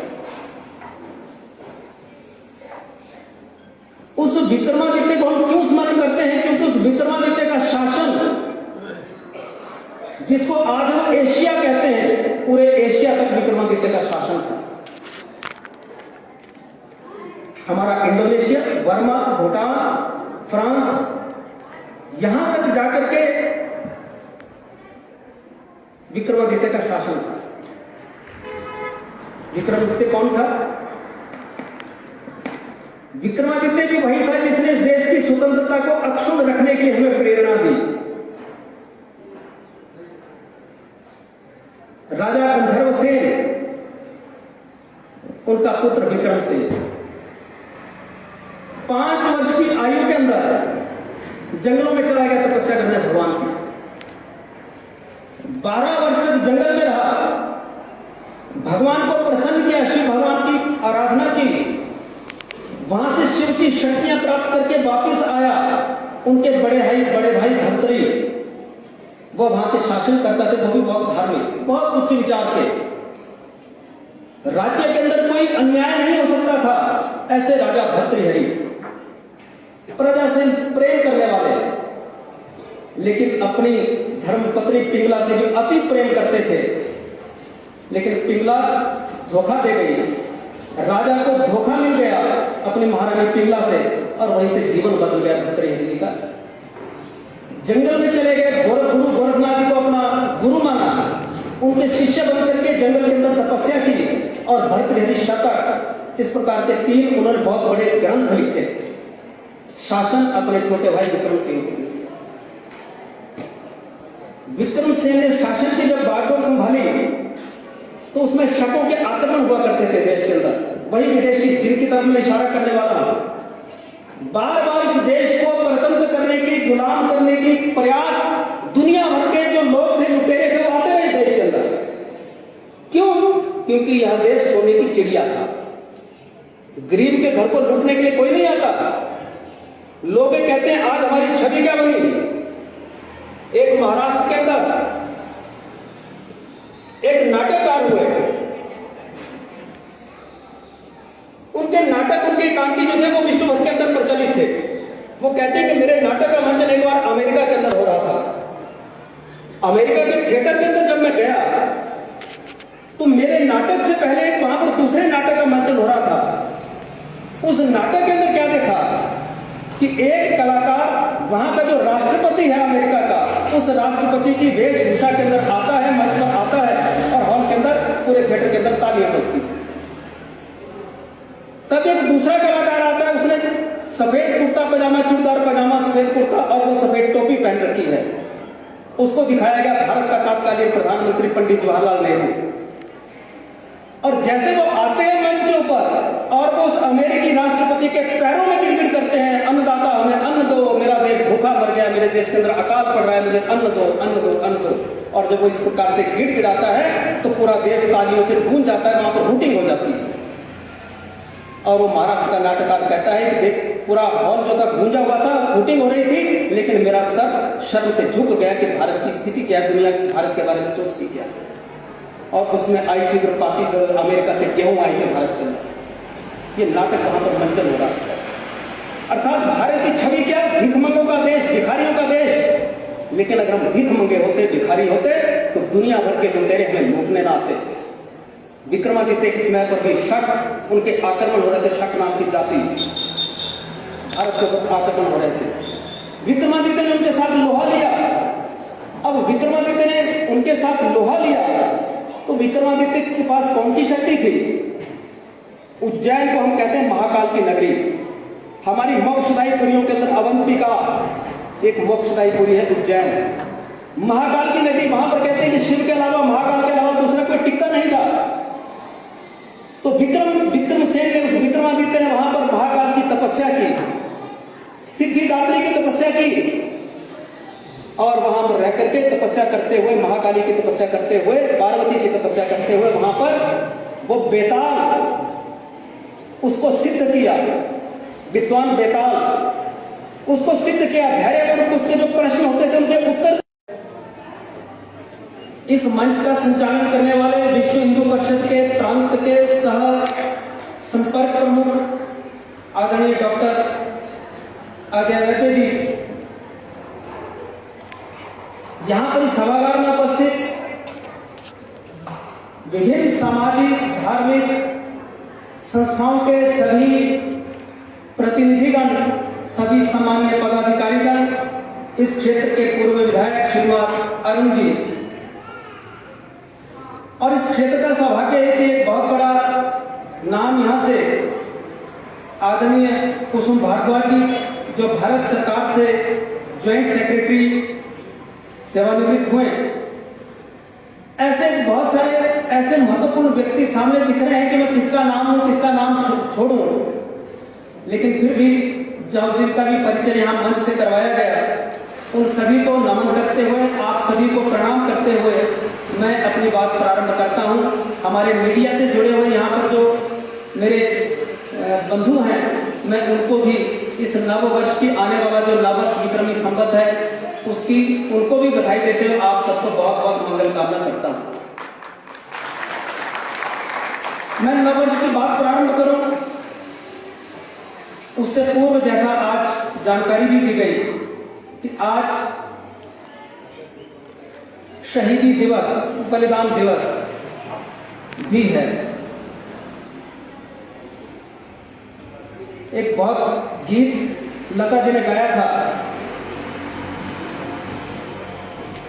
उस विक्रमादित्य को हम क्यों स्मरण करते हैं? क्योंकि उस विक्रमादित्य का शासन, जिसको आज हम एशिया कहते हैं, पूरे एशिया तक विक्रमादित्य का शासन था। हमारा इंडोनेशिया, बर्मा, भूटान, फ्रांस, यहां तक जाकर के विक्रमादित्य का शासन था। विक्रमादित्य कौन था? विक्रमादित्य भी वही था जिसने इस देश की स्वतंत्रता को अक्षुण्ण रखने के लिए हमें प्रेरणा दी। राजा गंधर्व सेन, उनका पुत्र विक्रम सेन, 5 वर्ष की आयु के अंदर जंगलों में चला गया तपस्या करने भगवान की। 12 वर्ष तक जंगल में रहा, भगवान को प्रसन्न किया, शिव भगवान की आराधना की, वहां से शिव की शक्तियां प्राप्त करके वापस आया। उनके बड़े भाई भर्तरी, वो वहां के शासन करता थे, वो भी बहुत धार्मिक, बहुत उच्च विचार के। राज्य के अंदर कोई अन्याय नहीं हो सकता था, ऐसे राजा भर्तृहरि, प्रजा से प्रेम करने वाले, लेकिन अपनी धर्मपत्नी पिंगला से भी अति प्रेम करते थे। लेकिन पिंगला धोखा दे गई, राजा को धोखा मिल गया अपनी महारानी पिंगला से, और वहीं से जीवन बदल गया भर्तृहरि जी का। जंगल में चले गए, गुरु गोरखनाथ जी को अपना गुरु माना, उनके शिष्य बनकर के जंगल के अंदर तपस्या की, और भर्तृहरि शतक, इस प्रकार के 3 उन्होंने बहुत बड़े ग्रंथ लिखे। शासन अपने छोटे भाई विक्रम सिंह को। विक्रम सिंह ने शासन की जब बागडोर संभाली तो उसमें शकों के आक्रमण हुआ करते थे देश के अंदर। वही विदेशी जिनकी तरफ मैं इशारा करने वाला हूं, बार बार इस देश को परतंत्र करने की, गुलाम करने की प्रयास दुनिया भर के जो लोग थे, लुटेरे थे, वो आते रहे देश के अंदर। क्यों? क्योंकि यह देश सोने की चिड़िया था। गरीब के घर को लूटने के लिए कोई नहीं आता। लोग कहते हैं आज हमारी छवि क्या बनी। एक महाराष्ट्र के अंदर एक नाटककार हुए, उनके नाटक, उनके एकांकी जो थे वो विश्व भर के अंदर प्रचलित थे। वो कहते हैं कि मेरे नाटक का मंचन एक बार अमेरिका के अंदर हो रहा था। अमेरिका के थिएटर के अंदर जब मैं गया तो मेरे नाटक से पहले वहां पर दूसरे नाटक का मंचन हो रहा था। उस नाटक के अंदर क्या देखा कि एक कलाकार वहां का जो राष्ट्रपति है अमेरिका का, उस राष्ट्रपति की वेशभूषा के अंदर आता है, मंच पर आता है और हॉल के अंदर, पूरे थिएटर के अंदर तालियां बजती। तब एक दूसरा कलाकार आता है, उसने सफेद कुर्ता पजामा, चूड़ीदार पजामा, सफेद कुर्ता और वो सफेद टोपी पहन रखी है। उसको दिखाया गया भारत का तत्कालीन प्रधानमंत्री पंडित जवाहरलाल नेहरू। और जैसे वो आते हैं मंच के ऊपर और वो उस अमेरिकी राष्ट्रपति के पैरों में गिड़गिड़ करते हैं, अन्नदाता हमें अन्न दो, मेरा देश भूखा मर गया, मेरे देश के अंदर अकाल पड़ रहा है, मुझे अन्न दो, अन्न दो, अन्न दो। और जब वो इस प्रकार से गिड़गिड़ाता है तो पूरा देश तालियों से गूंज जाता है, वहां पर हूटिंग हो जाती है। और वो महाराष्ट्र का नाटककार कहता है कि देख, पूरा हॉल जो था गूंजा हुआ था, हूटिंग हो रही थी, लेकिन मेरा सर शर्म से झुक गया कि भारत की स्थिति क्या है, दुनिया भारत के बारे में सोचती क्या है। और उसमें आई थी पार्टी जो अमेरिका से गेहूं आई थी भारत के अंदर। ये नाटक वहां पर मंचन हो रहा है। अर्थात भारत की छवि क्या? भिखमंगों का देश, भिखारियों का देश। लेकिन अगर हम भीख मंगे होते, भिखारी होते, तो दुनिया भर के लुटेरे हमें लूटने ना आते। विक्रमादित्य के समय पर भी शक, उनके आक्रमण हो रहे थे, शक नाम की जाति भारत के ऊपर आक्रमण हो रहे थे। विक्रमादित्य ने उनके साथ लोहा लिया। अब विक्रमादित्य ने उनके साथ लोहा लिया तो विक्रमादित्य के पास कौन सी शक्ति थी? उज्जैन को हम कहते हैं महाकाल की नगरी। हमारी मोक्षदायी पुरियों के अंदर अवंतिका एक मोक्षदायी पुरी है, उज्जैन महाकाल की नगरी। वहां पर कहते हैं कि शिव के अलावा, महाकाल के अलावा दूसरा कोई टिकता नहीं था। तो विक्रमसेन ने, उस विक्रमादित्य ने वहां पर महाकाल की तपस्या की, सिद्धिदात्री की तपस्या की। और वहां पर रह करके तपस्या करते हुए, महाकाली की तपस्या करते हुए, पार्वती की तपस्या करते हुए वहां पर वो बेताल, उसको सिद्ध किया। विद्वान बेताल उसको सिद्ध किया, धैर्यपूर्वक उसके जो प्रश्न होते थे उनके उत्तर। इस मंच का संचालन करने वाले विश्व हिंदू परिषद के प्रांत के सह संपर्क प्रमुख आदरणीय डॉक्टर अजय वैद्य जी, यहां पर इस सभागार में उपस्थित विभिन्न सामाजिक, धार्मिक संस्थाओं के सभी प्रतिनिधिगण, सभी सामान्य पदाधिकारीगण, इस क्षेत्र के पूर्व विधायक श्रीमान अरुण जी, और इस क्षेत्र का सौभाग्य है कि एक बहुत बड़ा नाम यहां से आदरणीय कुसुम भारद्वाज जी, जो भारत सरकार से ज्वाइंट सेक्रेटरी सेवानिवृत्त हुए। ऐसे बहुत सारे ऐसे महत्वपूर्ण व्यक्ति सामने दिख रहे हैं कि मैं किसका नाम लूं, किसका नाम छोड़ूं, लेकिन फिर भी जब जिनका भी परिचय यहाँ मंच से करवाया गया, उन सभी को नमन करते हुए, आप सभी को प्रणाम करते हुए मैं अपनी बात प्रारंभ करता हूँ। हमारे मीडिया से जुड़े हुए यहाँ पर जो मेरे बंधु हैं, मैं उनको भी इस नव वर्ष की, आने वाला जो नव वर्ष विक्रमी संवत है, उसकी उनको भी बधाई देते हुए आप सबको बहुत बहुत मंगल कामना करता हूं। मैं नववर्ष की बात प्रारंभ करूं उससे पूर्व, जैसा आज जानकारी भी दी गई कि आज शहीदी दिवस, बलिदान दिवस भी है। एक बहुत गीत लता जी ने गाया था,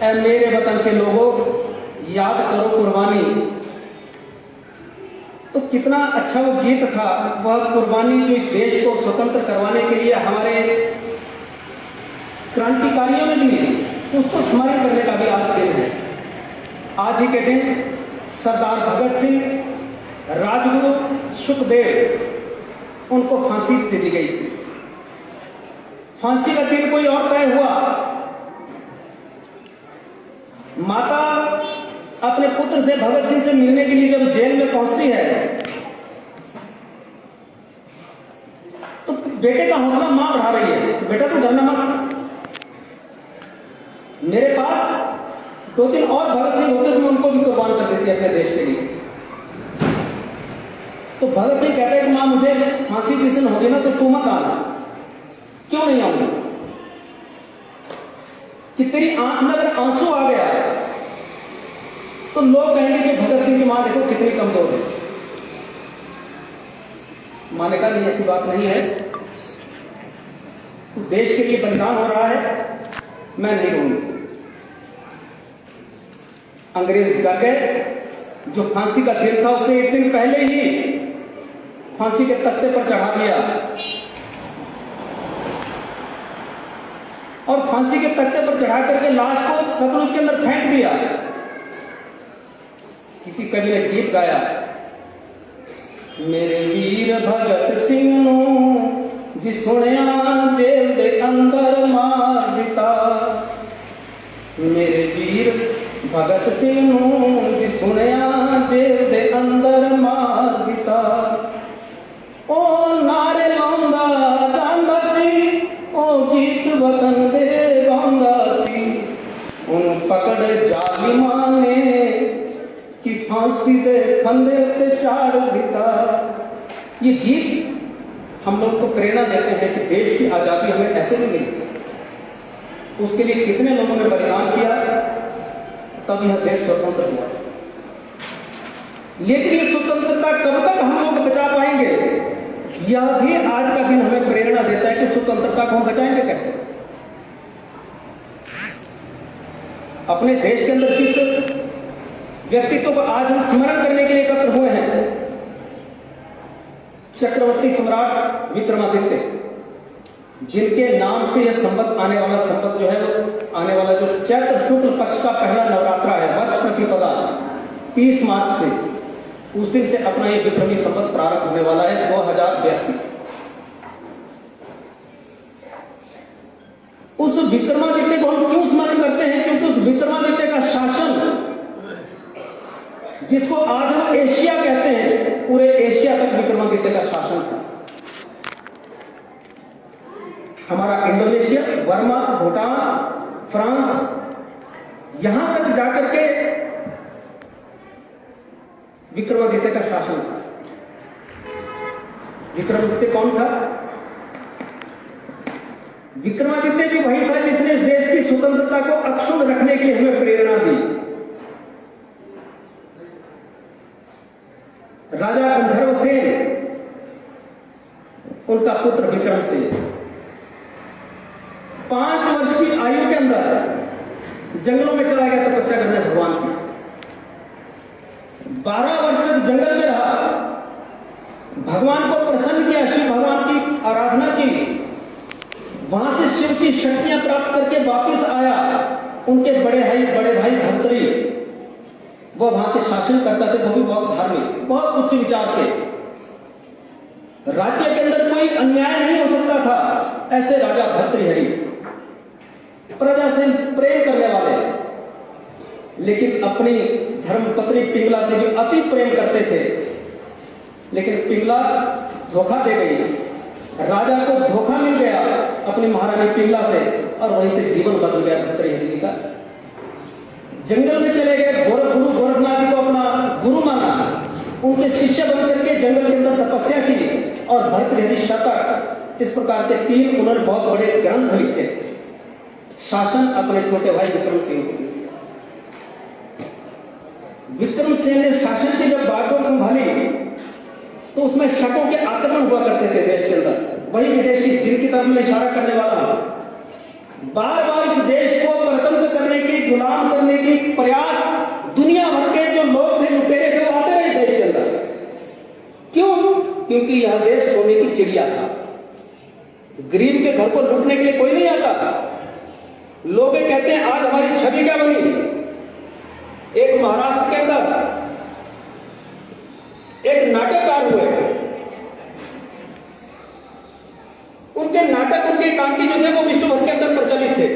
ऐ मेरे वतन के लोगों याद करो कुर्बानी। तो कितना अच्छा वो गीत था। वह कुर्बानी जो इस देश को स्वतंत्र करवाने के लिए हमारे क्रांतिकारियों ने दी, उसको स्मरण करने का भी आज दिन है। आज ही के दिन सरदार भगत सिंह, राजगुरु सुखदेव, उनको फांसी दे दी गई थी। फांसी का दिन कोई और तय हुआ। माता अपने पुत्र से, भगत सिंह से मिलने के लिए जब जेल में पहुंचती है तो बेटे का हौसला मां बढ़ा रही है, बेटा तू डरना मत, मेरे पास 2-3 और भगत सिंह होते तो मैं उनको भी कुर्बान कर देती अपने देश के लिए। तो भगत सिंह कहते हैं कि मां मुझे फांसी जिस दिन होगी ना तो तू मत आना। क्यों नहीं आऊंगी? कि तेरी आंख में अगर आंसू आ गया तो लोग कहेंगे कि भगत सिंह की मां देखो कितनी कमजोर है। मां ने कहा नहीं, ऐसी बात नहीं है, तो देश के लिए बलिदान हो रहा है, मैं नहीं रहूंगी। अंग्रेज डर गए। जो फांसी का दिन था उसे एक दिन पहले ही फांसी के तख्ते पर चढ़ा दिया और फांसी के तख्ते पर चढ़ा करके लाश को सतलुज के अंदर फेंक दिया। किसी कवि ने गीत गाया, मेरे वीर भगत सिंह नूं जी सुनिया जेल दे अंदर मार दिता, मेरे वीर भगत सिंह नूं जी सुनिया जेल दे अंदर मार दिता। ओ नारे लाउंदा जांदा सी, ओ गीत वतन दे गाउंदा सी, उन पकड़ जालिमां ने कि फांसी दे फंदे ते चाड़ दिता। ये गीत हम लोग को प्रेरणा देते हैं कि देश की आजादी हमें ऐसे नहीं मिली, उसके लिए कितने लोगों ने बलिदान किया, तब यह देश स्वतंत्र हुआ। लेकिन ये स्वतंत्रता कब तक हम लोग बचा पाएंगे, यह भी आज का दिन हमें प्रेरणा देता है कि स्वतंत्रता को हम बचाएंगे कैसे। अपने देश के अंदर जिस व्यक्तित्व को आज हम स्मरण करने के लिए एकत्र हुए हैं, चक्रवर्ती सम्राट विक्रमादित्य, जिनके नाम से यह संवत आने वाला संवत जो है वो आने वाला जो चैत्र शुक्ल पक्ष का पहला नवरात्रा है, वर्ष प्रतिपदा 30 मार्च से, उस दिन से अपना ये विक्रमी संवत प्रारंभ होने वाला है 2082। उस विक्रमादित्य को हम क्यों स्मरण करते हैं? क्योंकि उस विक्रमादित्य का शासन, जिसको आज हम एशिया कहते हैं, पूरे एशिया तक विक्रमादित्य का शासन था। हमारा इंडोनेशिया, बर्मा, भूटान, फ्रांस, यहां तक जाकर के विक्रमादित्य का शासन था। विक्रमादित्य कौन था? विक्रमादित्य भी वही था जिसने इस देश की स्वतंत्रता को अक्षुण्ण रखने के लिए हमें प्रेरणा दी। राजा गंधर्वसेन, उनका पुत्र विक्रमसेन, 5 वर्ष की आयु के अंदर जंगलों में चला गया तपस्या करने भगवान की। 12 वर्ष तक जंगल में रहा, भगवान को प्रसन्न किया, शिव भगवान की आराधना की, वहां से शिव की शक्तियां प्राप्त करके वापस आया। उनके बड़े भाई भर्तरी, वो वहां के शासन करता थे, वो भी बहुत धार्मिक, बहुत उच्च विचार के। राज्य के अंदर कोई अन्याय नहीं हो सकता था, ऐसे राजा भर्तृहरि, प्रजा से प्रेम करने वाले, लेकिन अपनी धर्मपत्नी पिंगला से भी अति प्रेम करते थे। लेकिन पिंगला धोखा दे गई, राजा को धोखा मिल गया अपनी महारानी पिंगला से, और वहीं से जीवन बदल गया भर्तृहरि जी का। जंगल में चले गए, गुरु गोरखनाथ जी को अपना गुरु माना, उनके शिष्य बनकर के जंगल के अंदर तपस्या की, और भर्तृहरि शतक, इस प्रकार के 3 उन्होंने बहुत बड़े ग्रंथ लिखे। शासन अपने छोटे भाई विक्रमसेन को दिया। विक्रमसेन ने शासन की जब बागडोर संभाली तो उसमें शकों के आक्रमण हुआ करते थे देश के अंदर। वही विदेशी जिनकी तरफ में इशारा करने वाला बार बार इस देश को परतंत्र करने की, गुलाम करने की प्रयास दुनिया भर के जो लोग थे, लुटेरे थे, वो आते रहे देश के अंदर। क्यों? क्योंकि यह देश सोने की चिड़िया था। गरीब के घर को लूटने के लिए कोई नहीं आता। लोग कहते हैं आज हमारी छवि क्या बनी। एक महाराष्ट्र के अंदर एक नाटककार हुए, क्रांति जो थे वो विश्व भर के अंदर प्रचलित थे।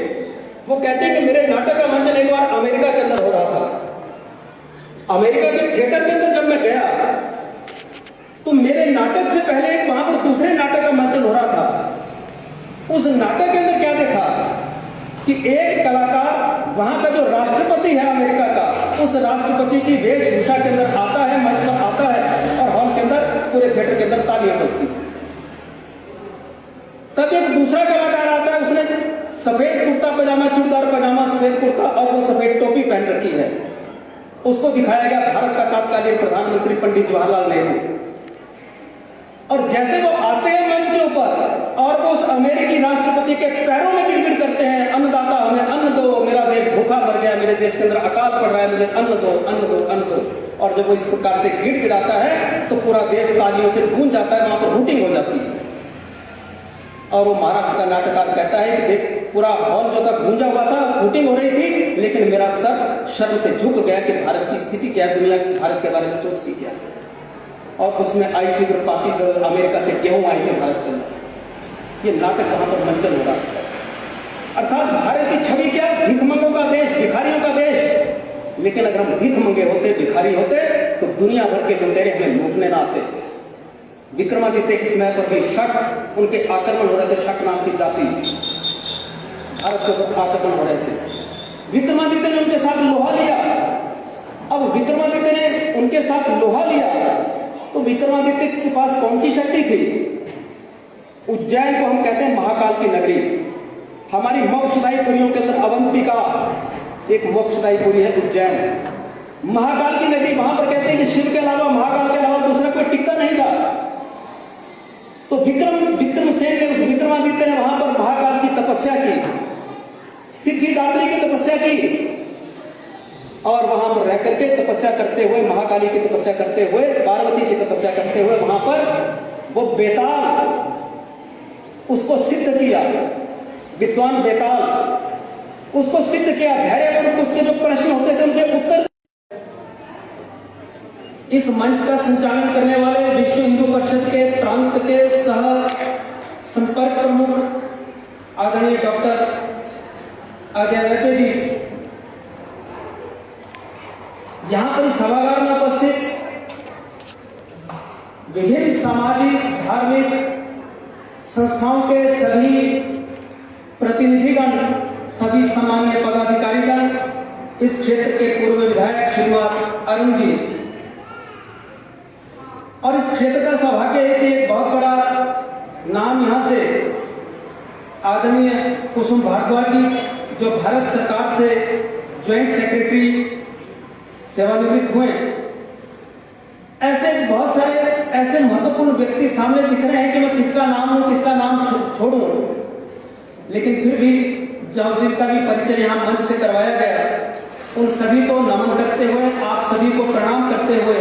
वो कहते हैं कि मेरे नाटक का मंचन एक बार अमेरिका के अंदर हो रहा था। अमेरिका के थिएटर के अंदर जब मैं गया तो मेरे नाटक से पहले वहां पर दूसरे नाटक का मंचन हो रहा था। उस नाटक के अंदर क्या देखा कि एक कलाकार वहां का जो राष्ट्रपति है अमेरिका का, उस राष्ट्रपति की वेशभूषा के अंदर आता है, मंच पर आता है और हॉल के अंदर पूरे थिएटर के अंदर तालियां बजती। तब एक दूसरा कलाकार आता है, उसने सफेद कुर्ता पजामा, चूड़ीदार पजामा, सफेद कुर्ता और वो सफेद टोपी पहन रखी है। उसको दिखाया गया भारत का तत्कालीन प्रधानमंत्री पंडित जवाहरलाल नेहरू। और जैसे वो आते हैं मंच के ऊपर और वो उस अमेरिकी राष्ट्रपति के पैरों में गिड़गिड़ करते हैं, अन्नदाता हमें अन्न दो, मेरा देश भूखा मर गया, मेरे देश के अंदर अकाल पड़ रहा है, मुझे अन्न दो, अन्न दो, अन्न दो। और जब वो इस प्रकार से गिड़गिड़ाता है तो पूरा देश तालियों से गूंज जाता है, वहां पर हूटिंग हो जाती है। और वो महाराष्ट्र का नाटककार कहता है कि देख पूरा हॉल जो था गूंजा हुआ था, हूटिंग हो रही थी, लेकिन मेरा सर शर्म से झुक गया कि भारत की स्थिति क्या है, दुनिया भारत के बारे में सोचती क्या है। और उसमें आई थी पार्टी जो अमेरिका से गेहूं आई थी भारत के अंदर। ये नाटक वहां पर मंचन हो रहा है। अर्थात भारत की छवि क्या, भिखमंगों का देश, भिखारियों का देश। लेकिन अगर हम भीख मंगे होते, भिखारी होते तो दुनिया भर के लुटेरे हमें लूटने ना आते। विक्रमादित्य इस समय पर भी शक, उनके आक्रमण हो रहे थे, शक नाम की जाति भारत के ऊपर आक्रमण हो रहे थे। विक्रमादित्य ने उनके साथ लोहा लिया। अब विक्रमादित्य ने उनके साथ लोहा लिया तो विक्रमादित्य के पास कौन सी शक्ति थी? उज्जैन को हम कहते हैं महाकाल की नगरी। हमारी मोक्षदायी पुरियों के अंदर अवंतिका एक मोक्षदायी पुरी है, उज्जैन महाकाल की नगरी। वहां पर कहते हैं कि शिव के अलावा, महाकाल के अलावा दूसरा कोई टिकता नहीं था। तो विक्रमसेन ने, उस विक्रमादित्य ने वहां पर महाकाल की तपस्या की, सिद्धिदात्री की तपस्या की। और वहां पर रह करके तपस्या करते हुए, महाकाली की तपस्या करते हुए, पार्वती की तपस्या करते हुए वहां पर वो बेताल, उसको सिद्ध किया। विद्वान बेताल उसको सिद्ध किया, धैर्यपूर्वक उसके जो प्रश्न होते थे उनके उत्तर। इस मंच का संचालन करने वाले विश्व हिंदू परिषद के प्रांत के सह संपर्क प्रमुख आदरणीय डॉक्टर अजय वैद्य जी, यहां पर सभागार में उपस्थित विभिन्न सामाजिक धार्मिक संस्थाओं के सभी प्रतिनिधिगण, सभी सामान्य पदाधिकारीगण, इस क्षेत्र के पूर्व विधायक श्रीमान अरुण जी, और इस क्षेत्र का सौभाग्य है कि एक बहुत बड़ा नाम यहां से आदरणीय कुसुम भारद्वाज जी, जो भारत सरकार से ज्वाइंट सेक्रेटरी सेवानिवृत्त हुए। ऐसे बहुत सारे ऐसे महत्वपूर्ण व्यक्ति सामने दिख रहे हैं कि मैं किसका नाम लूं, किसका नाम छोड़ूं, लेकिन फिर भी जब जिनका भी परिचय यहाँ मंच से करवाया गया, उन सभी को नमन करते हुए, आप सभी को प्रणाम करते हुए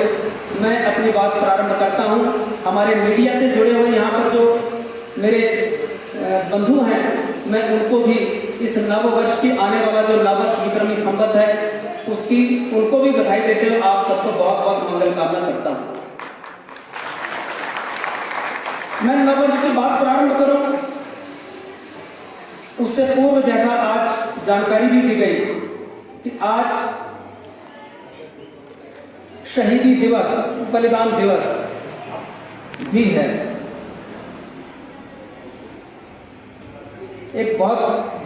मैं अपनी बात प्रारंभ करता हूँ। हमारे मीडिया से जुड़े हुए यहाँ पर जो मेरे बंधु हैं, मैं उनको भी इस नव वर्ष की आने वाला जो नववर्ष विक्रमी संवत है उसकी उनको भी बधाई देते हुए आप सबको बहुत बहुत मंगल कामना करता हूँ। मैं नववर्ष की बात प्रारंभ करूं उससे पूर्व, जैसा आज जानकारी भी दी गई कि आज शहीदी दिवस, बलिदान दिवस भी है। एक बहुत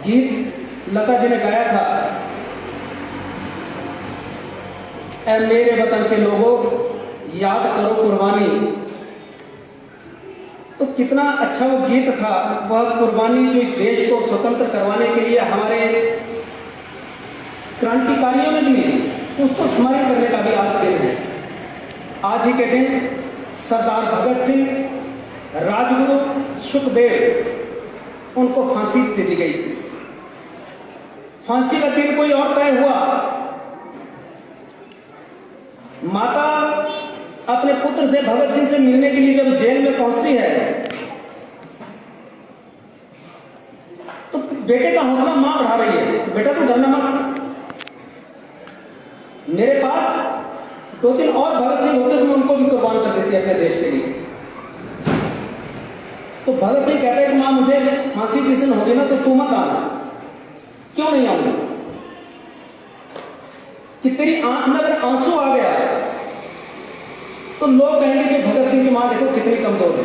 गीत लता जी ने गाया था, ऐ मेरे वतन के लोगों याद करो कुर्बानी। तो कितना अच्छा वो गीत था, वह कुर्बानी जो इस देश को स्वतंत्र करवाने के लिए हमारे क्रांतिकारियों ने दी, उसको स्मरण करने का भी आज दिन है। आज ही के दिन सरदार भगत सिंह, राजगुरु सुखदेव, उनको फांसी दे दी गई थी। फांसी का दिन कोई और तय हुआ। माता अपने पुत्र से, भगत सिंह से मिलने के लिए जब जेल में पहुंचती है तो बेटे का हौसला मां बढ़ा रही है, बेटा तू डरना मत, मेरे पास 2-3 और भगत सिंह होते तो मैं उनको भी कुर्बान कर देती अपने देश के लिए। तो भगत सिंह कहते हैं कि मां मुझे फांसी जिस दिन होगी ना तो तू मत आना। क्यों नहीं आऊंगा? कि तेरी आंख में अगर आंसू आ गया तो लोग कहेंगे कि भगत सिंह की मां देखो कितनी कमजोर है।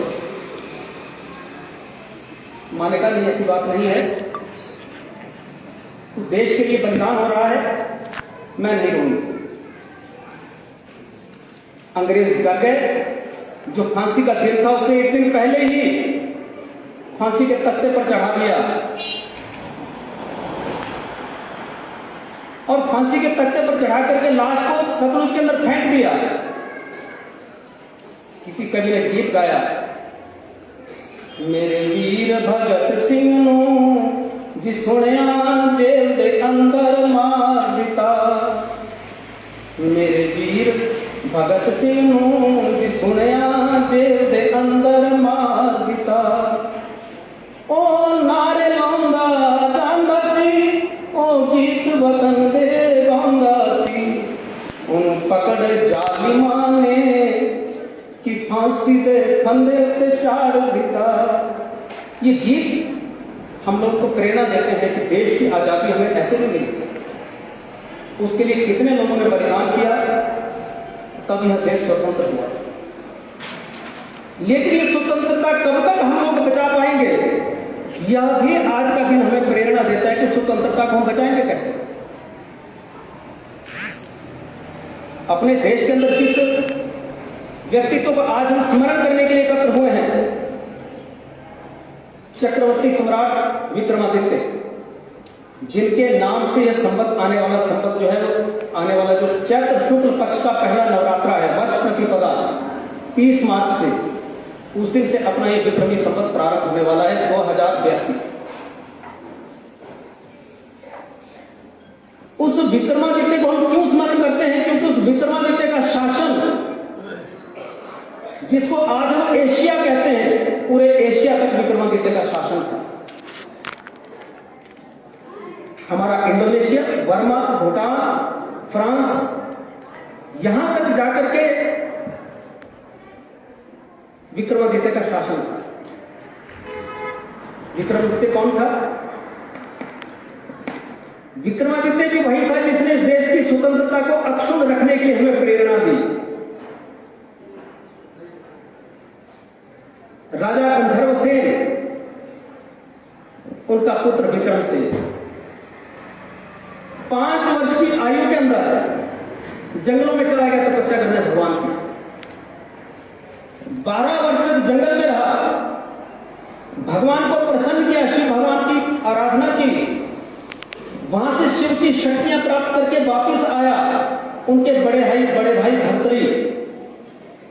मां ने कहा नहीं, ऐसी बात नहीं है, तो देश के लिए बलिदान हो रहा है, मैं नहीं रोऊंगी। अंग्रेज डर गए। जो फांसी का दिन था उसे एक दिन पहले ही फांसी के तख्ते पर चढ़ा दिया और फांसी के तख्ते पर चढ़ा करके लाश को सतलुज के अंदर फेंक दिया। किसी कवि ने गीत गाया, मेरे वीर भगत सिंह नू जी सुनिया जेल दे अंदर मार दिता। मेरे वीर भगत सिंह नू जी सुनिया जेल दे अंदर मार दिता। ओ नारे लाउंदा जांदा सी, ओ गीत वतन दे गाउंदा सी। उन पकड़ जालिमां ने कि फांसी दे फंदे ते चाड़ दिता। ये गीत हम लोग को प्रेरणा देते हैं कि देश की आजादी हमें ऐसे नहीं मिली। उसके लिए कितने लोगों ने बलिदान किया, तब यह देश स्वतंत्र हुआ। लेकिन ये स्वतंत्रता कब तक हम लोग बचा पाएंगे, यह भी आज का दिन हमें प्रेरणा देता है कि स्वतंत्रता को हम बचाएंगे कैसे। अपने देश के अंदर जिस व्यक्तित्व को आज हम स्मरण करने के लिए एकत्र हुए हैं, चक्रवर्ती सम्राट विक्रमादित्य, जिनके नाम से यह संवत आने वाला संवत जो है वो आने वाला जो चैत्र शुक्ल पक्ष का पहला नवरात्रा है, वर्ष प्रतिपदा 30 मार्च से, उस दिन से अपना ये विक्रमी संवत प्रारंभ होने वाला है 2082। उस विक्रमादित्य को हम क्यों स्मरण करते हैं? क्योंकि उस विक्रमादित्य का शासन, जिसको आज हम एशिया कहते हैं, पूरे एशिया तक विक्रमादित्य का शासन था। हमारा इंडोनेशिया, बर्मा, भूटान, फ्रांस, यहां तक जाकर के विक्रमादित्य का शासन था। विक्रमादित्य कौन था? विक्रमादित्य भी वही था जिसने इस देश की स्वतंत्रता को अक्षुण्ण रखने के लिए हमें प्रेरणा दी। राजा गंधर्व सेन, उनका पुत्र विक्रम सेन 5 वर्ष की आयु के अंदर जंगलों में चला गया तपस्या करने भगवान की। 12 वर्ष तक जंगल में रहा, भगवान को प्रसन्न किया, शिव भगवान की आराधना की, वहां से शिव की शक्तियां प्राप्त करके वापस आया। उनके बड़े भाई भर्तृहरि,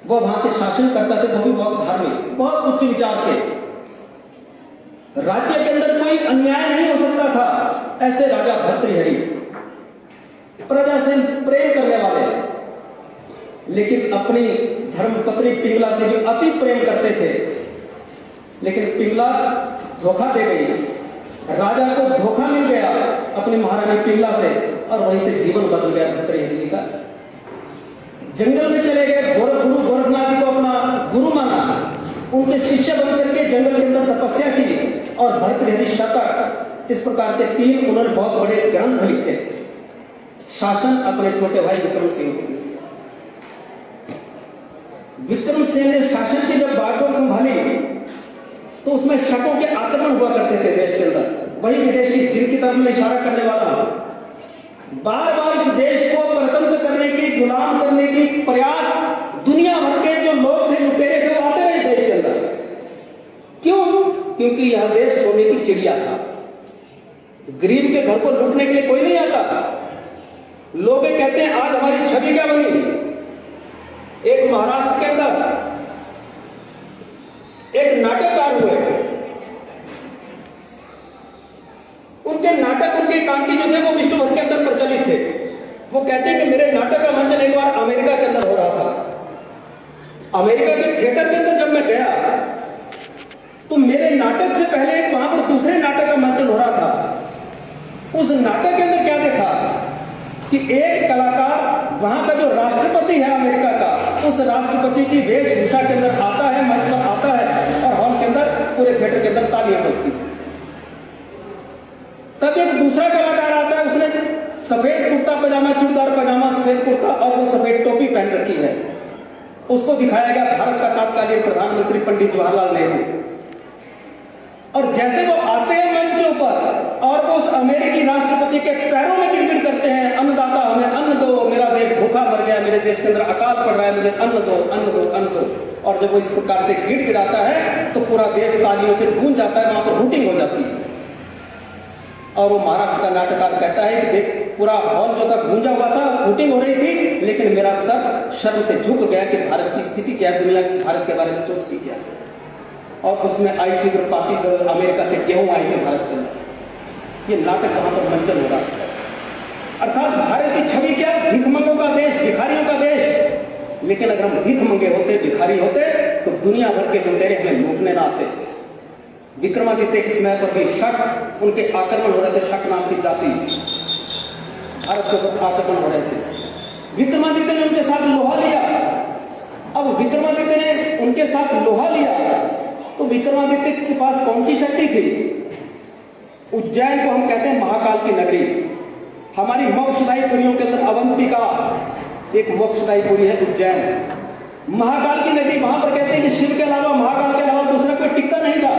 वो वहां के शासन करता थे, वो भी बहुत धार्मिक, बहुत उच्च विचार के। राज्य के अंदर कोई अन्याय नहीं हो सकता था, ऐसे राजा भर्तृहरि, प्रजा से प्रेम करने वाले, लेकिन अपनी धर्मपत्नी पिंगला से भी अति प्रेम करते थे। लेकिन पिंगला धोखा दे गई, राजा को धोखा मिल गया अपनी महारानी पिंगला से, और वहीं से जीवन बदल गया भर्तृहरि जी का। जंगल में चले गए, गुरु गोरखनाथ जी को अपना गुरु माना, उनके शिष्य बनकर के जंगल के अंदर तपस्या की, और भर्तृहरि शतक, इस प्रकार के 3 उन्होंने बहुत बड़े ग्रंथ लिखे, शासन अपने छोटे भाई विक्रम सिंह को। विक्रम सिंह ने शासन की जब बागडोर संभाली तो उसमें शकों के आक्रमण हुआ करते थे देश के अंदर। वही विदेशी जिनकी तरफ में इशारा करने वाला बार बार इस देश को परतंत्र करने की, गुलाम करने की प्रयास दुनिया भर के जो लोग थे, लुटेरे थे, वो आते रहे देश के अंदर। क्यों? क्योंकि यह देश सोने की चिड़िया था। गरीब के घर को लूटने के लिए कोई नहीं आता। लोग कहते हैं आज हमारी छवि क्या बनी। एक महाराष्ट्र के अंदर एक नाटककार हुए, उनके नाटक, उनके एकांकी जो थे वो विश्व भर के अंदर प्रचलित थे। वो कहते हैं कि मेरे नाटक का मंचन एक बार अमेरिका के अंदर हो रहा था। अमेरिका के थिएटर के अंदर जब मैं गया तो मेरे नाटक से पहले वहां पर दूसरे नाटक का मंचन हो रहा था। उस नाटक के अंदर क्या देखा कि एक कलाकार वहां का जो राष्ट्रपति है अमेरिका का, उस राष्ट्रपति की वेशभूषा के अंदर आता है, मंच पर आता है और हॉल के अंदर पूरे थिएटर के अंदर तालियां बजती। तब एक दूसरा कलाकार आता है, उसने सफेद कुर्ता पजामा, चूड़ीदार पजामा, सफेद कुर्ता और वो सफेद टोपी पहन रखी है। उसको दिखाया गया भारत का तत्कालीन प्रधानमंत्री पंडित जवाहरलाल नेहरू। और जैसे वो आते हैं मंच के ऊपर और वो उस अमेरिकी राष्ट्रपति के पैरों में गिड़गिड़ करते हैं, अन्नदाता हमें अन्न दो, मेरा देश भूखा मर गया, मेरे देश के अंदर अकाल पड़ रहा है, मुझे अन्न दो, अन्न दो, अन्न दो। और जब वो इस प्रकार से गिड़गिड़ाता है तो पूरा देश तालियों से गूंज जाता है, वहां पर हूटिंग हो जाती है। और वो महाराष्ट्र का नाटककार कहता है कि देख, पूरा हॉल जो था गूंजा हुआ था, हूटिंग हो रही थी, लेकिन मेरा सर शर्म से झुक गया कि भारत की स्थिति क्या है, दुनिया की भारत के बारे में सोचती क्या है। और उसमें आई थी पार्टी अमेरिका से गेहूं आई थी भारत के अंदर। ये नाटक वहां पर मंचन हो रहा है। अर्थात भारत की छवि क्या, भिखमंगों का देश, भिखारियों का देश। लेकिन अगर हम भीख मंगे होते, भिखारी होते, तो दुनिया भर के लुटेरे हमें लूटने ना आते। विक्रमादित्य के समय पर भी शक, उनके आक्रमण हो रहे थे, शक नाम की जाति भारत के ऊपर आक्रमण हो रहे थे। विक्रमादित्य ने उनके साथ लोहा लिया। अब विक्रमादित्य ने उनके साथ लोहा लिया तो विक्रमादित्य के पास कौन सी शक्ति थी? उज्जैन को हम कहते हैं महाकाल की नगरी। हमारी मोक्षदायी पुरियों के अंदर अवंतिका एक मोक्षदायी पुरी है, उज्जैन महाकाल की नगरी। वहां पर कहते हैं कि शिव के अलावा, महाकाल के अलावा दूसरा कोई टिकता नहीं था।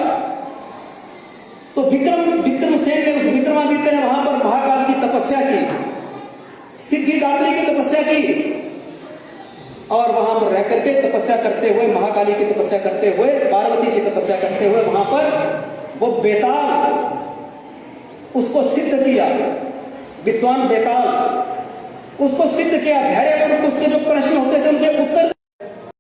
तो विक्रमसेन ने, उस विक्रमादित्य ने वहां पर महाकाल की तपस्या की, सिद्धिदात्री की तपस्या की। और वहां पर रह करके तपस्या करते हुए, महाकाली की तपस्या करते हुए, पार्वती की तपस्या करते हुए, वहां पर वो बेताल, उसको सिद्ध किया, विद्वान बेताल उसको सिद्ध किया, धैर्यपूर्वक